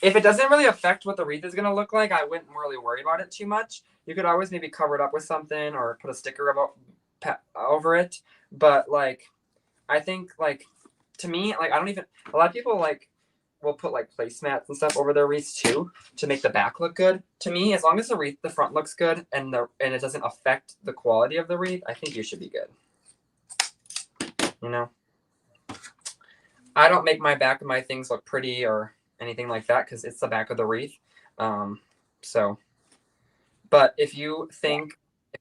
S2: If it doesn't really affect what the wreath is going to look like, I wouldn't really worry about it too much. You could always maybe cover it up with something or put a sticker over it. But I think to me, I don't even, a lot of people will put placemats and stuff over their wreaths too to make the back look good. To me, as long as the front looks good and it doesn't affect the quality of the wreath, I think you should be good. You know? I don't make my back of my things look pretty or anything like that because it's the back of the wreath. So, but if you think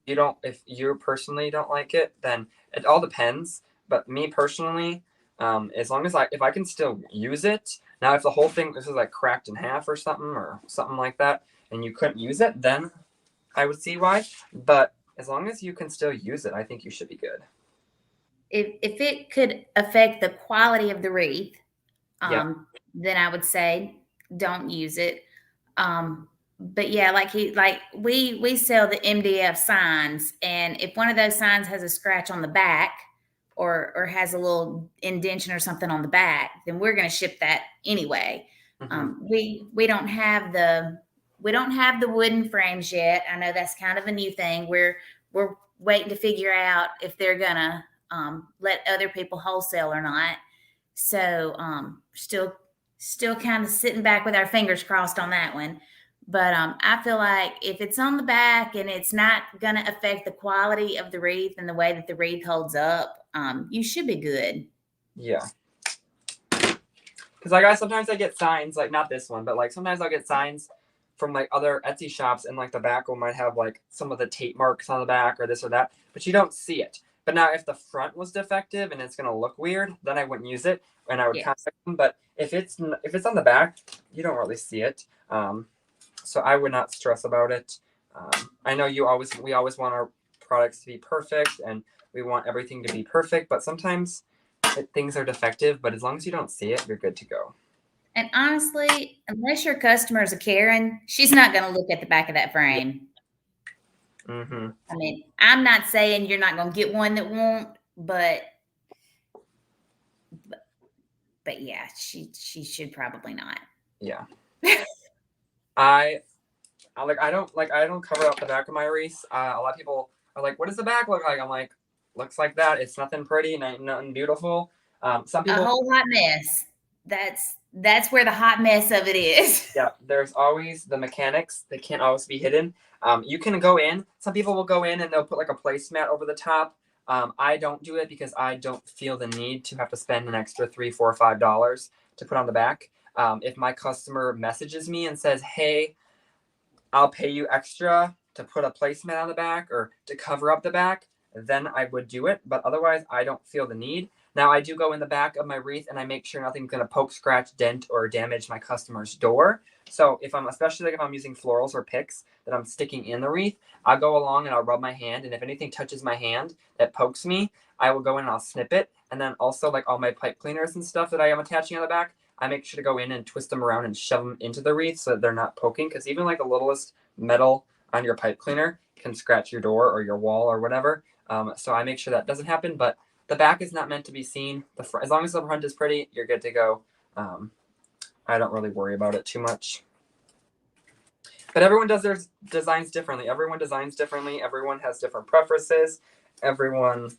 S2: if you personally don't like it, then it all depends. But me personally, as long as if I can still use it now, if the whole thing this is like cracked in half or something like that, and you couldn't use it, then I would see why. But as long as you can still use it, I think you should be good.
S1: If it could affect the quality of the wreath,
S2: Yep.
S1: then I would say don't use it. But yeah, like we sell the MDF signs, and if one of those signs has a scratch on the back or has a little indentation or something on the back, then we're going to ship that anyway.
S2: Mm-hmm.
S1: We don't have the wooden frames yet. I know that's kind of a new thing. We're waiting to figure out if they're gonna let other people wholesale or not. So still kind of sitting back with our fingers crossed on that one. But I feel like if it's on the back and it's not going to affect the quality of the wreath and the way that the wreath holds up, you should be good.
S2: Yeah. Because like sometimes I get signs, like not this one, but like sometimes I'll get signs from like other Etsy shops, and like the back one might have like some of the tape marks on the back or this or that, but you don't see it. But now if the front was defective and it's gonna look weird, then I wouldn't use it and I would
S1: Yes.
S2: contact them. But if it's on the back, you don't really see it. So I would not stress about it. I know we always want our products to be perfect and we want everything to be perfect, but sometimes things are defective, but as long as you don't see it, you're good to go.
S1: And honestly, unless your customer is a Karen, she's not going to look at the back of that frame.
S2: Mm-hmm.
S1: I mean, I'm not saying you're not going to get one that won't, but yeah, she should probably not.
S2: Yeah. I I don't cover up the back of my wreaths. A lot of people are like, "What does the back look like?" I'm like, "Looks like that. It's nothing pretty, nothing beautiful." Some
S1: A
S2: people,
S1: whole hot mess. That's where the hot mess of it is.
S2: yeah, there's always the mechanics. They can't always be hidden. You can go in. Some people will go in and they'll put like a placemat over the top. I don't do it because I don't feel the need to have to spend an extra $3, $4, $5 to put on the back. If my customer messages me and says, "Hey, I'll pay you extra to put a placemat on the back or to cover up the back," then I would do it. But otherwise, I don't feel the need. Now, I do go in the back of my wreath and I make sure nothing's going to poke, scratch, dent, or damage my customer's door. So especially like if I'm using florals or picks that I'm sticking in the wreath, I'll go along and I'll rub my hand. And if anything touches my hand that pokes me, I will go in and I'll snip it. And then also like all my pipe cleaners and stuff that I am attaching on the back, I make sure to go in and twist them around and shove them into the wreath so that they're not poking. Because even like the littlest metal on your pipe cleaner can scratch your door or your wall or whatever. So I make sure that doesn't happen. But the back is not meant to be seen. As long as the front is pretty, you're good to go. I don't really worry about it too much. But everyone does their designs differently. Everyone designs differently. Everyone has different preferences. Everyone's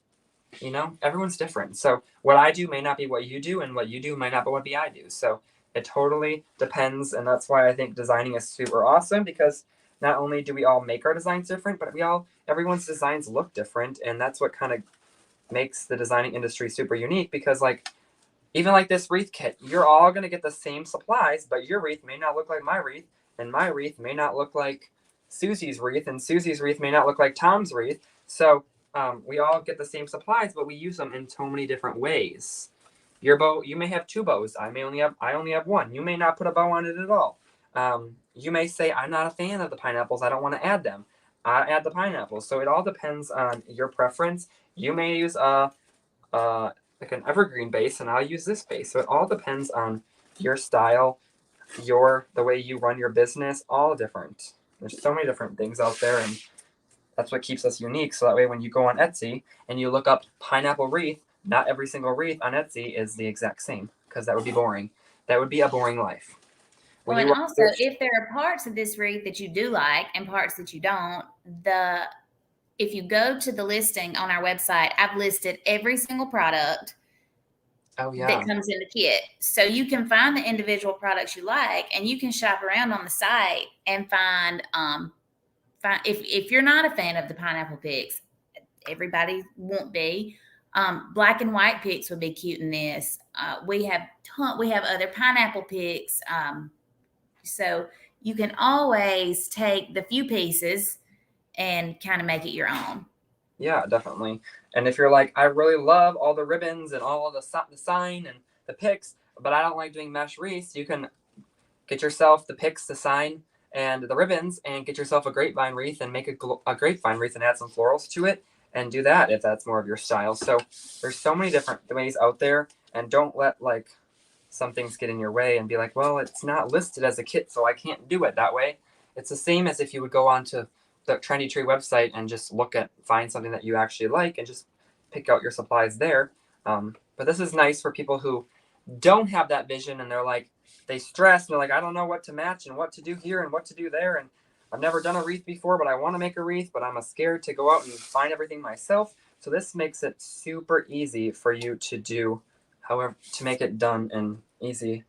S2: different. So what I do may not be what you do, and what you do might not be what I do. So it totally depends, and that's why I think designing is super awesome, because not only do we all make our designs different, but everyone's designs look different, and that's what kind of makes the designing industry super unique. Because like even like this wreath kit, you're all gonna get the same supplies, but your wreath may not look like my wreath, and my wreath may not look like Susie's wreath, and Susie's wreath may not look like Tom's wreath. So we all get the same supplies, but we use them in so many different ways. Your bow, you may have two bows. I only have one. You may not put a bow on it at all. You may say, "I'm not a fan of the pineapples. I don't want to add them." I add the pineapples. So it all depends on your preference. You may use like an evergreen base, and I'll use this base. So it all depends on your style, the way you run your business. All different. There's so many different things out there, and that's what keeps us unique. So that way, when you go on Etsy and you look up pineapple wreath, not every single wreath on Etsy is the exact same, because that would be boring. That would be a boring life.
S1: Well, and also, if there are parts of this wreath that you do like and parts that you don't, if you go to the listing on our website, I've listed every single product that comes in the kit. So you can find the individual products you like, and you can shop around on the site and find if you're not a fan of the pineapple picks, everybody won't be. Black and white picks would be cute in this. We have other pineapple picks. So you can always take the few pieces and kind of make it your own.
S2: Yeah, definitely. And if you're like, I really love all the ribbons and all the sign and the picks, but I don't like doing mesh wreaths, you can get yourself the picks, the sign, and the ribbons, and get yourself a grapevine wreath and make a grapevine wreath and add some florals to it and do that if that's more of your style. So there's so many different ways out there, and don't let like some things get in your way and be like, well, it's not listed as a kit, so I can't do it that way. It's the same as if you would go onto the Trendy Tree website and just find something that you actually like and just pick out your supplies there. But this is nice for people who don't have that vision and they're like, they stress and they're like, I don't know what to match and what to do here and what to do there. And I've never done a wreath before, but I want to make a wreath, but I'm scared to go out and find everything myself. So this makes it super easy for you to do, however, to make it done and easy.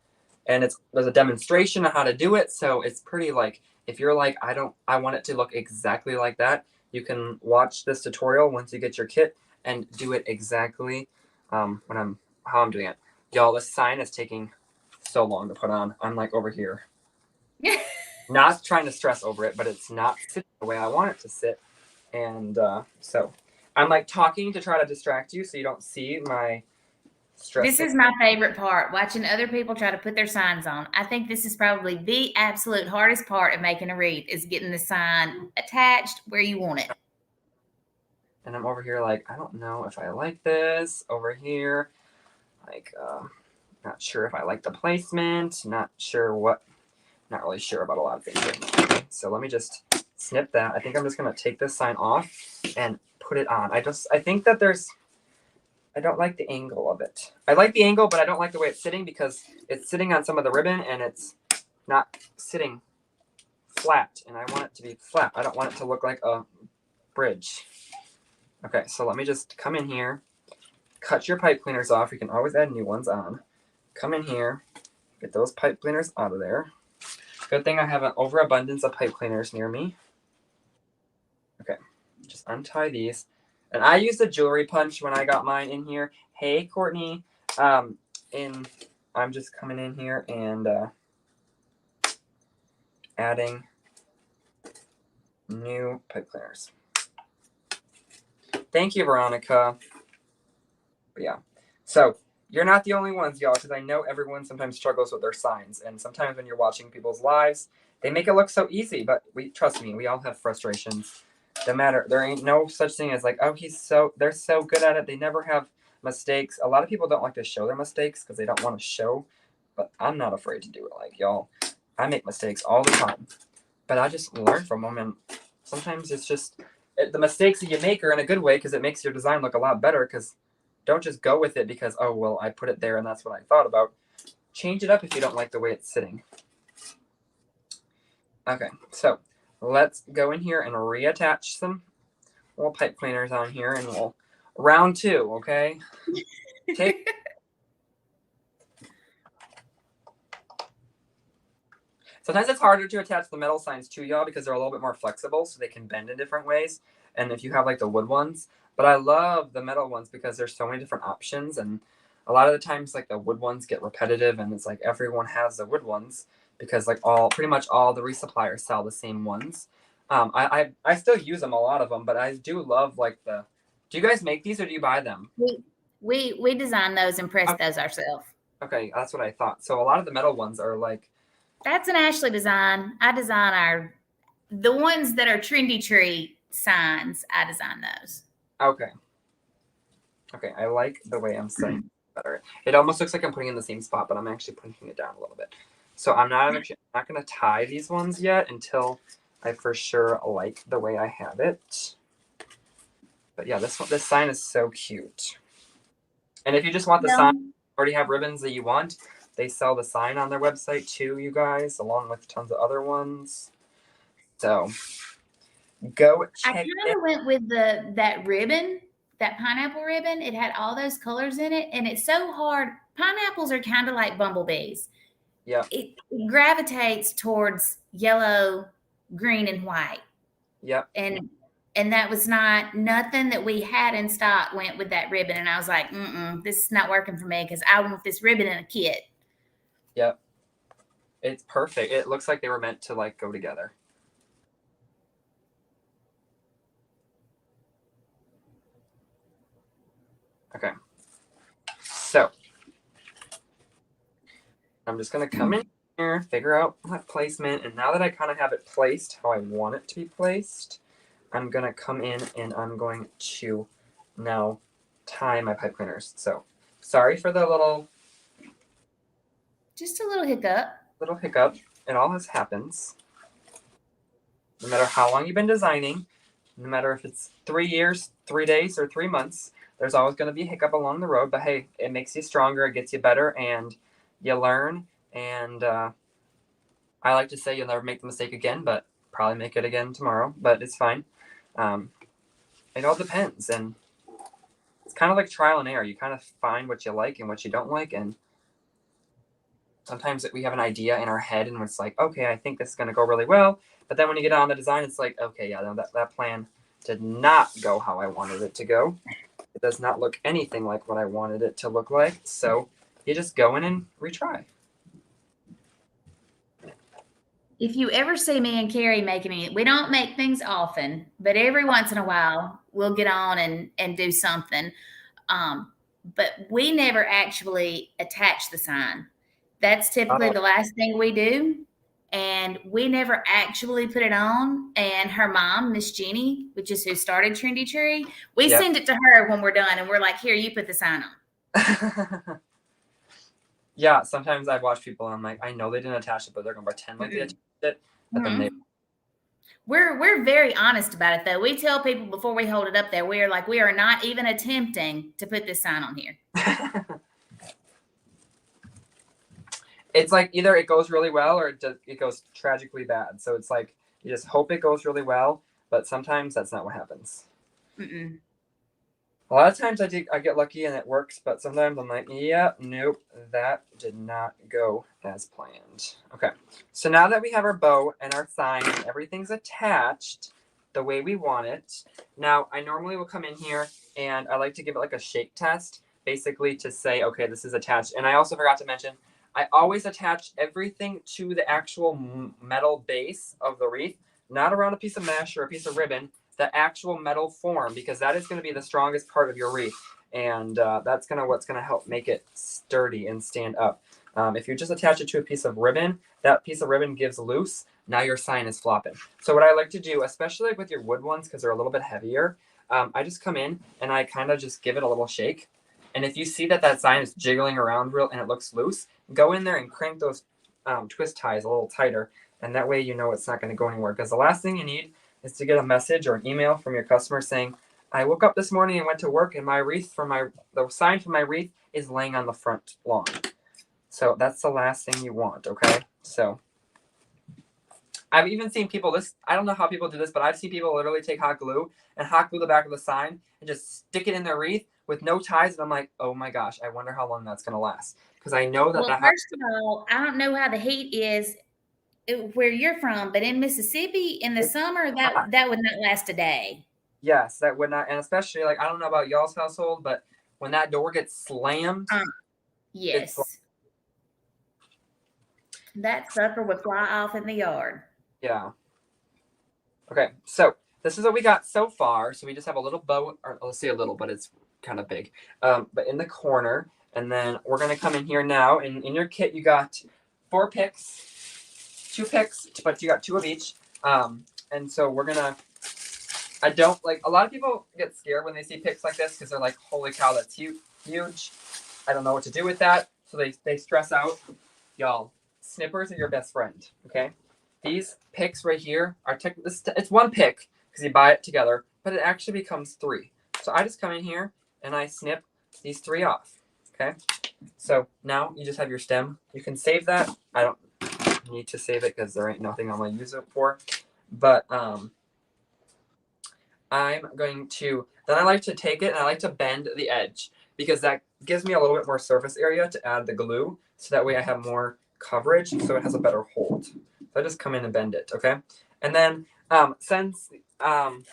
S2: And there's a demonstration on how to do it. So it's pretty like, if you're like, I want it to look exactly like that, you can watch this tutorial once you get your kit and do it exactly how I'm doing it. Y'all, this sign is taking so long to put on. I'm like over here. Not trying to stress over it, but it's not sitting the way I want it to sit. And so I'm like talking to try to distract you so you don't see my stress.
S1: This is my favorite part, watching other people try to put their signs on. I think this is probably the absolute hardest part of making a wreath is getting the sign attached where you want it.
S2: And I'm over here like, I don't know if I like this over here. Like, not sure if I like the placement, not really sure about a lot of things right now. Okay, so let me just snip that. I think I'm just going to take this sign off and put it on. I think that I don't like the angle of it. I like the angle, but I don't like the way it's sitting because it's sitting on some of the ribbon and it's not sitting flat, and I want it to be flat. I don't want it to look like a bridge. Okay, so let me just come in here, cut your pipe cleaners off. You can always add new ones on. Come in here, get those pipe cleaners out of there. Good thing I have an overabundance of pipe cleaners near me. Okay, just untie these. And I used a jewelry punch when I got mine in here. Hey, Courtney. I'm just coming in here and adding new pipe cleaners. Thank you, Veronica. But yeah, so you're not the only ones, y'all, because I know everyone sometimes struggles with their signs. And sometimes when you're watching people's lives, they make it look so easy. But trust me, we all have frustrations. There ain't no such thing as like, oh, they're so good at it. They never have mistakes. A lot of people don't like to show their mistakes because they don't want to show. But I'm not afraid to do it. Like, y'all, I make mistakes all the time. But I just learn from them. And sometimes it's just the mistakes that you make are in a good way because it makes your design look a lot better. Because don't just go with it because, oh, well, I put it there and that's what I thought about. Change it up if you don't like the way it's sitting. Okay, so let's go in here and reattach some little pipe cleaners on here and we'll round 2, okay? Sometimes it's harder to attach the metal signs to y'all because they're a little bit more flexible so they can bend in different ways. And if you have like the wood ones, but I love the metal ones because there's so many different options. And a lot of the times like the wood ones get repetitive and it's like everyone has the wood ones because like pretty much all the resuppliers sell the same ones. I still use them, a lot of them, but I do love like do you guys make these or do you buy them?
S1: We design those and press those ourselves.
S2: Okay, that's what I thought. So a lot of the metal ones are like,
S1: that's an Ashleigh design. I design the ones that are Trendy Tree signs. I design those.
S2: Okay. Okay, I like the way I'm setting better. It almost looks like I'm putting it in the same spot, but I'm actually pushing it down a little bit. So I'm not going to tie these ones yet until I for sure like the way I have it. But yeah, this sign is so cute. And if you just want the sign, already have ribbons that you want, they sell the sign on their website too, you guys, along with tons of other ones. So go check it.
S1: I kind of went with that ribbon, that pineapple ribbon. It had all those colors in it, and it's so hard. Pineapples are kind of like bumblebees.
S2: Yeah.
S1: It gravitates towards yellow, green, and white.
S2: Yep.
S1: And that was nothing that we had in stock went with that ribbon. And I was like, this is not working for me because I want this ribbon in a kit.
S2: Yep. It's perfect. It looks like they were meant to like go together. Okay. So I'm just going to come in here, figure out that placement. And now that I kind of have it placed how I want it to be placed, I'm going to come in and I'm going to now tie my pipe cleaners. So sorry for the
S1: Just a little hiccup.
S2: It always happens. No matter how long you've been designing, no matter if it's 3 years, 3 days, or 3 months, there's always going to be a hiccup along the road. But hey, it makes you stronger, it gets you better, and you learn. And I like to say you'll never make the mistake again, but probably make it again tomorrow. But it's fine. It all depends, and it's kind of like trial and error. You kind of find what you like and what you don't like, and sometimes we have an idea in our head, and it's like, okay, I think this is going to go really well. But then when you get on the design, it's like, okay, yeah, no, that plan did not go how I wanted it to go. It does not look anything like what I wanted it to look like. So you just go in and retry.
S1: If you ever see me and Carrie making it, we don't make things often, but every once in a while we'll get on and do something. But we never actually attach the sign. That's typically the last thing we do. And we never actually put it on. And her mom, Miss Jenny, which is who started Trendy Tree, we send it to her when we're done, and we're like, "Here, you put the sign on."
S2: Yeah, sometimes I've watched people and I'm like, I know they didn't attach it, but they're gonna pretend like they attached it. But then they
S1: We're very honest about it, though. We tell people before we hold it up there, we are like, we are not even attempting to put this sign on here.
S2: It's like either it goes really well or it goes tragically bad. So it's like you just hope it goes really well, but sometimes that's not what happens.
S1: Mm-mm.
S2: A lot of times I get lucky and it works, but sometimes I'm like, yeah, nope, that did not go as planned. Okay, so now that we have our bow and our sign and everything's attached the way we want it, now I normally will come in here and I like to give it like a shake test, basically to say, okay, this is attached. And I also forgot to mention, I always attach everything to the actual metal base of the wreath, not around a piece of mesh or a piece of ribbon, the actual metal form, because that is going to be the strongest part of your wreath, and that's what's going to help make it sturdy and stand up. If you just attach it to a piece of ribbon, that piece of ribbon gives loose. Now your sign is flopping. So what I like to do, especially with your wood ones, because they're a little bit heavier, I just come in and I kind of just give it a little shake. And if you see that sign is jiggling around real and it looks loose, go in there and crank those twist ties a little tighter, and that way you know it's not going to go anywhere. Because the last thing you need is to get a message or an email from your customer saying, I woke up this morning and went to work and the sign for my wreath is laying on the front lawn. So that's the last thing you want, okay? So I've even seen people, I don't know how people do this, but I've seen people literally take hot glue and hot glue the back of the sign and just stick it in their wreath with no ties. And I'm like, oh my gosh, I wonder how long that's going to last. Because I know that
S1: first of all, I don't know how the heat is where you're from, but in Mississippi in the summer, that would not last a day.
S2: Yes, that would not, and especially like I don't know about y'all's household, but when that door gets slammed,
S1: yes, that sucker would fly off in the yard.
S2: Yeah. Okay, so this is what we got so far. So we just have a little bow, or let's say a little, but it's kind of big. But in the corner, and then we're gonna come in here now. And in your kit, you got 4 picks, 2 picks, but you got 2 of each. And so we're gonna. I don't like a lot of people get scared when they see picks like this because they're like, holy cow, that's huge. I don't know what to do with that. So they stress out. Y'all, snippers are your best friend, okay? These picks right here are it's 1 pick because you buy it together, but it actually becomes 3. So I just come in here and I snip these 3 off, okay? So now you just have your stem. You can save that. I don't need to save it because there ain't nothing I'm going to use it for. But I'm going to, then I like to take it and I like to bend the edge because that gives me a little bit more surface area to add the glue. So that way I have more coverage so it has a better hold. So I just come in and bend it, okay? And then since I'm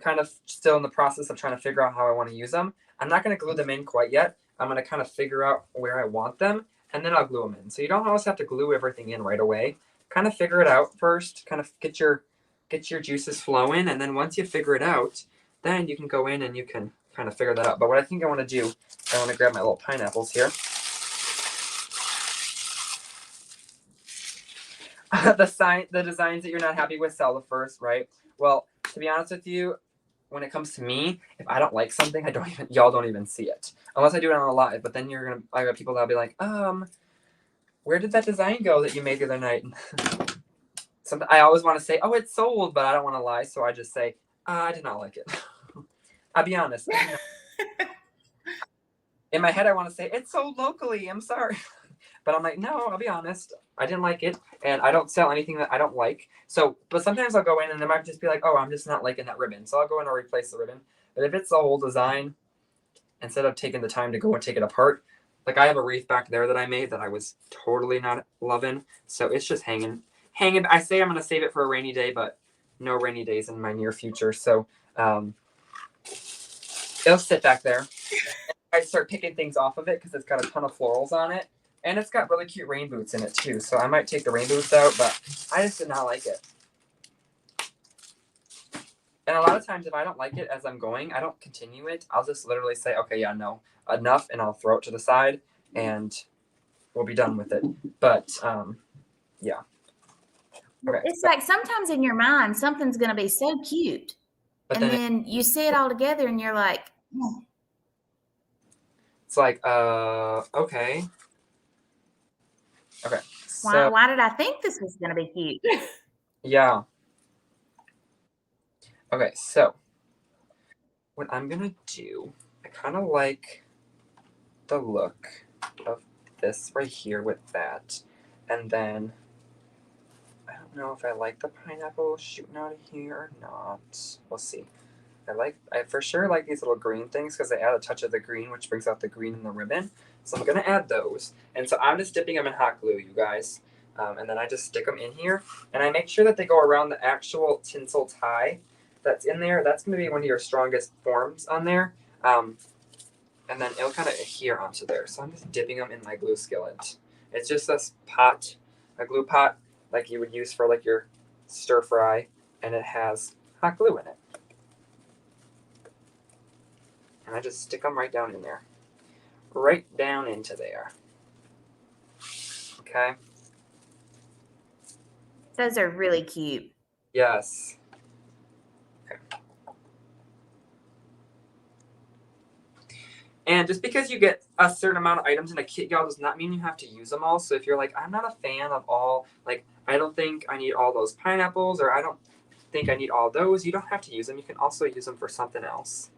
S2: kind of still in the process of trying to figure out how I want to use them, I'm not going to glue them in quite yet. I'm going to kind of figure out where I want them. and then I'll glue them in. So you don't always have to glue everything in right away. Kind of figure it out first, kind of get your juices flowing, and then once you figure it out, then you can go in and you can kind of figure that out. But what I think I want to do, I want to grab my little pineapples here. The designs that you're not happy with, sell the first, right? Well, to be honest with you, when it comes to me, if I don't like something, y'all don't even see it unless I do it on a live. But then I got people that'll be like, where did that design go that you made the other night? I always want to say, oh, it's sold, but I don't want to lie, so I just say, I did not like it. I'll be honest. In my head, I want to say it's sold locally. I'm sorry. But I'm like, no, I'll be honest. I didn't like it, and I don't sell anything that I don't like. So, but sometimes I'll go in and they might just be like, oh, I'm just not liking that ribbon. So I'll go in and replace the ribbon. But if it's the whole design, instead of taking the time to go and take it apart, like I have a wreath back there that I made that I was totally not loving. So it's just hanging. I say I'm going to save it for a rainy day, but no rainy days in my near future. So it'll sit back there. I start picking things off of it because it's got a ton of florals on it. And it's got really cute rain boots in it too. So I might take the rain boots out, but I just did not like it. And a lot of times if I don't like it as I'm going, I don't continue it. I'll just literally say, okay, yeah, no, enough. And I'll throw it to the side and we'll be done with it. But yeah.
S1: Okay. It's like sometimes in your mind, something's going to be so cute. But then you see it all together and you're like, oh.
S2: It's like, okay. Okay.
S1: So, why did I think this was going to be cute?
S2: Yeah. Okay, so what I'm going to do, I kind of like the look of this right here with that. And then I don't know if I like the pineapple shooting out of here or not. We'll see. I for sure like these little green things because they add a touch of the green, which brings out the green in the ribbon. So I'm going to add those. And so I'm just dipping them in hot glue, you guys. And then I just stick them in here. And I make sure that they go around the actual tinsel tie that's in there. That's going to be one of your strongest forms on there. And then it'll kind of adhere onto there. So I'm just dipping them in my glue skillet. It's just this pot, a glue pot, like you would use for like your stir fry. And it has hot glue in it. And I just stick them right down in there. Right down into there. Okay?
S1: Those are really cute.
S2: Yes. Okay. And just because you get a certain amount of items in a kit, y'all, does not mean you have to use them all. So if you're like, I'm not a fan of all, like, I don't think I need all those pineapples, or I don't think I need all those, you don't have to use them. You can also use them for something else.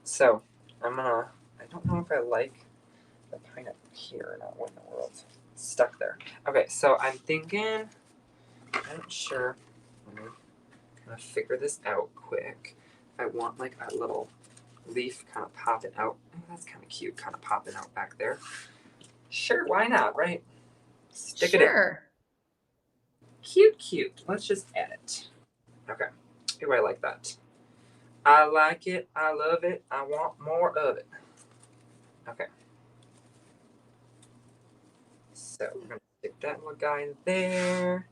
S2: So I don't know if I like the pineapple here or not. What in the world? It's stuck there. Okay, so I'm thinking, I'm not sure. Let me kind of figure this out quick. I want like a little leaf kind of popping out. Oh, that's kind of cute, kind of popping out back there. Sure, why not, right? Stick it in. Cute, cute. Let's just add it. Okay. Ooh, I like that. I like it. I love it. I want more of it. Okay. So we're going to stick that little guy in there.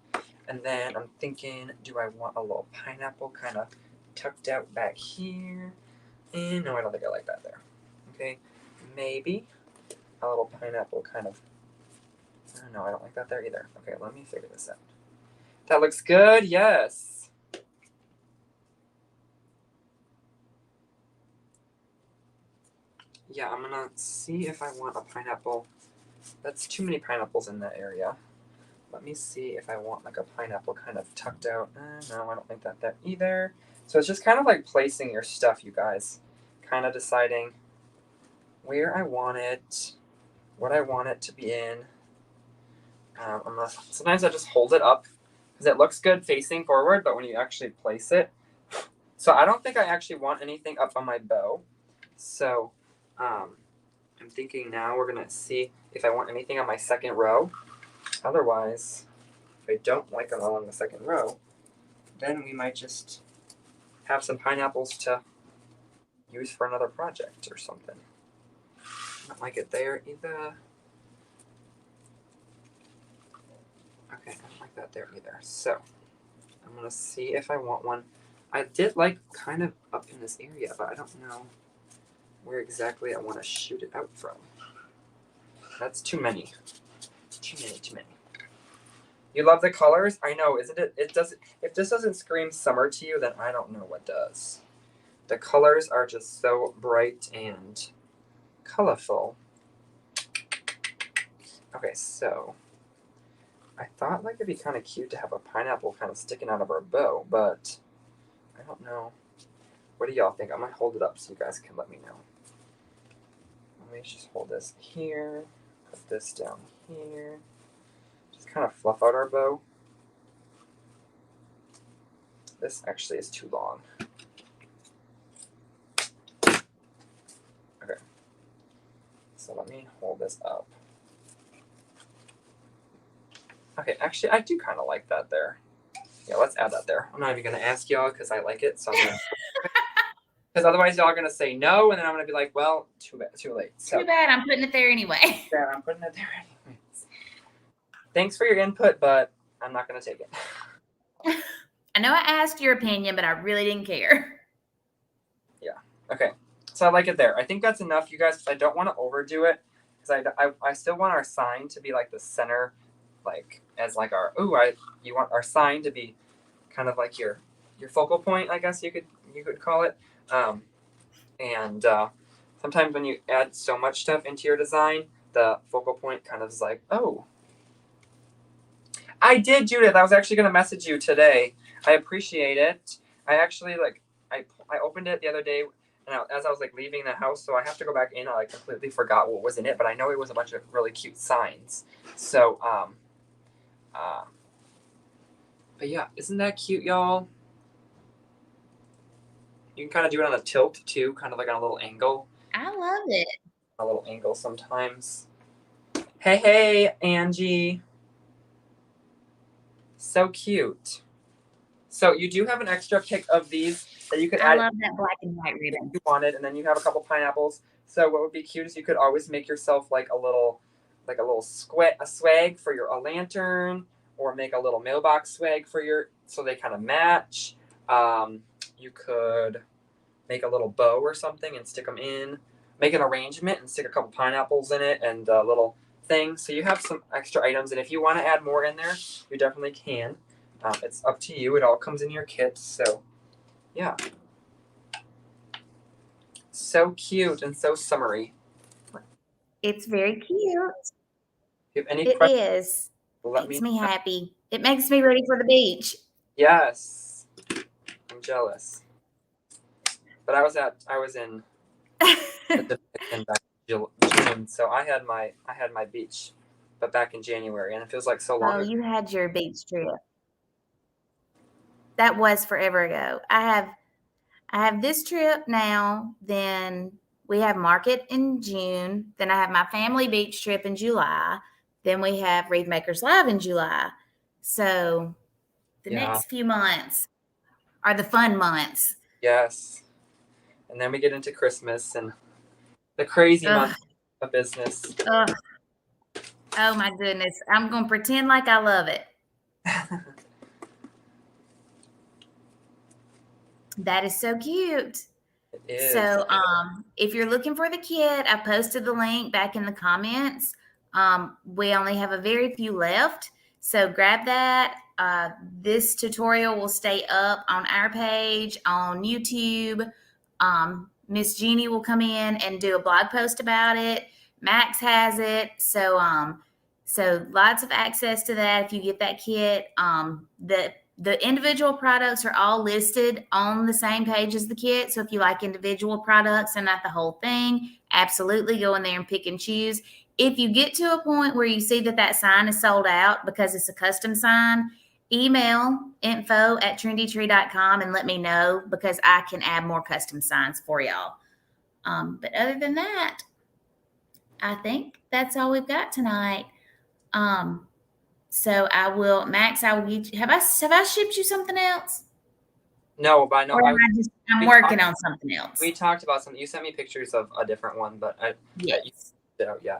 S2: And then I'm thinking, do I want a little pineapple kind of tucked out back here? And no, I don't think I like that there. Okay. Maybe a little pineapple kind of. No, I don't like that there either. Okay, let me figure this out. That looks good. Yes. Yeah, I'm gonna see if I want a pineapple. That's too many pineapples in that area. Let me see if I want like a pineapple kind of tucked out. No, I don't think that there either. So it's just kind of like placing your stuff, you guys. Kind of deciding where I want it, what I want it to be in. Sometimes I just hold it up because it looks good facing forward, but when you actually place it. So I don't think I actually want anything up on my bow. So I'm thinking now we're going to see if I want anything on my second row. Otherwise, if I don't like them along the second row, then we might just have some pineapples to use for another project or something. I don't like it there either. there either. So I'm going to see if I want one. I did like kind of up in this area, but I don't know where exactly I want to shoot it out from. That's too many. Too many. You love the colors? I know, isn't it? It doesn't. If this doesn't scream summer to you, then I don't know what does. The colors are just so bright and colorful. Okay, so I thought like it'd be kind of cute to have a pineapple kind of sticking out of our bow, but I don't know. What do y'all think? I might hold it up so you guys can let me know. Let me just hold this here. Put this down here. Just kind of fluff out our bow. This actually is too long. Okay. So let me hold this up. Okay, actually, I do kind of like that there. Yeah, let's add that there. I'm not even going to ask y'all because I like it. So I'm going to... Because otherwise y'all are going to say no, and then I'm going to be like, well, too late. So,
S1: too bad. I'm putting it there anyway.
S2: Yeah, I'm putting it there anyways. Thanks for your input, but I'm not going to take it.
S1: I know I asked your opinion, but I really didn't care.
S2: Yeah. Okay. So I like it there. I think that's enough, you guys. I don't want to overdo it because I still want our sign to be like the center, like as like our you want our sign to be kind of like your focal point, I guess you could call it. Sometimes when you add so much stuff into your design, the focal point kind of is like, oh. I did, Judith. I was actually going to message you today. I appreciate it. I actually I opened it the other day, and as I was like leaving the house, so I have to go back in. I like completely forgot what was in it, but I know it was a bunch of really cute signs. So but yeah, isn't that cute, y'all? You can kind of do it on a tilt too, kind of like on a little angle.
S1: I love it.
S2: A little angle sometimes. Hey, Angie. So cute. So you do have an extra pick of these that you could add.
S1: I love that black and white ribbon.
S2: If you wanted, and then you have a couple pineapples. So what would be cute is you could always make yourself like a little swag for a lantern, or make a little mailbox swag for so they kind of match. You could make a little bow or something and stick them in. Make an arrangement and stick a couple pineapples in it and a little thing. So you have some extra items, and if you want to add more in there, you definitely can. It's up to you. It all comes in your kit. So yeah, so cute and so summery.
S1: It's very cute.
S2: If you have any
S1: It
S2: questions,
S1: is.
S2: let
S1: Makes
S2: me
S1: me happy. It makes me ready for the beach.
S2: Yes, I'm jealous. But I was in the back in June, so I had my beach, but back in January, and it feels like so long
S1: Oh,
S2: ago.
S1: you had your beach trip. That was forever ago. I have this trip now, then we have market in June, then I have my family beach trip in July, then we have Wreath Makers Live in July. So the next few months are the fun months.
S2: Yes. And then we get into Christmas and the crazy month of business.
S1: Ugh. Oh my goodness. I'm going to pretend like I love it. That is so cute.
S2: It is.
S1: So if you're looking for the kit, I posted the link back in the comments. We only have a very few left. So grab that. This tutorial will stay up on our page on YouTube. Miss Jeannie will come in and do a blog post about it. Max has it. So lots of access to that if you get that kit. The individual products are all listed on the same page as the kit. So if you like individual products and not the whole thing, absolutely go in there and pick and choose. If you get to a point where you see that sign is sold out because it's a custom sign, email info@trendytree.com and let me know, because I can add more custom signs for y'all. But other than that, I think that's all we've got tonight. So Max, I will get you. Have I shipped you something else?
S2: No, but I know.
S1: I'm working on something else.
S2: We talked about something. You sent me pictures of a different one, but
S1: yes.
S2: Yeah.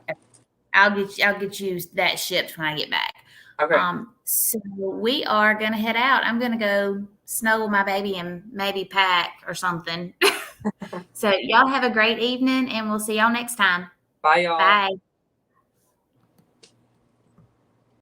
S1: I'll get you that shipped when I get back.
S2: Okay.
S1: So we are going to head out. I'm going to go snuggle my baby and maybe pack or something. So y'all have a great evening, and we'll see y'all next time.
S2: Bye, y'all.
S1: Bye.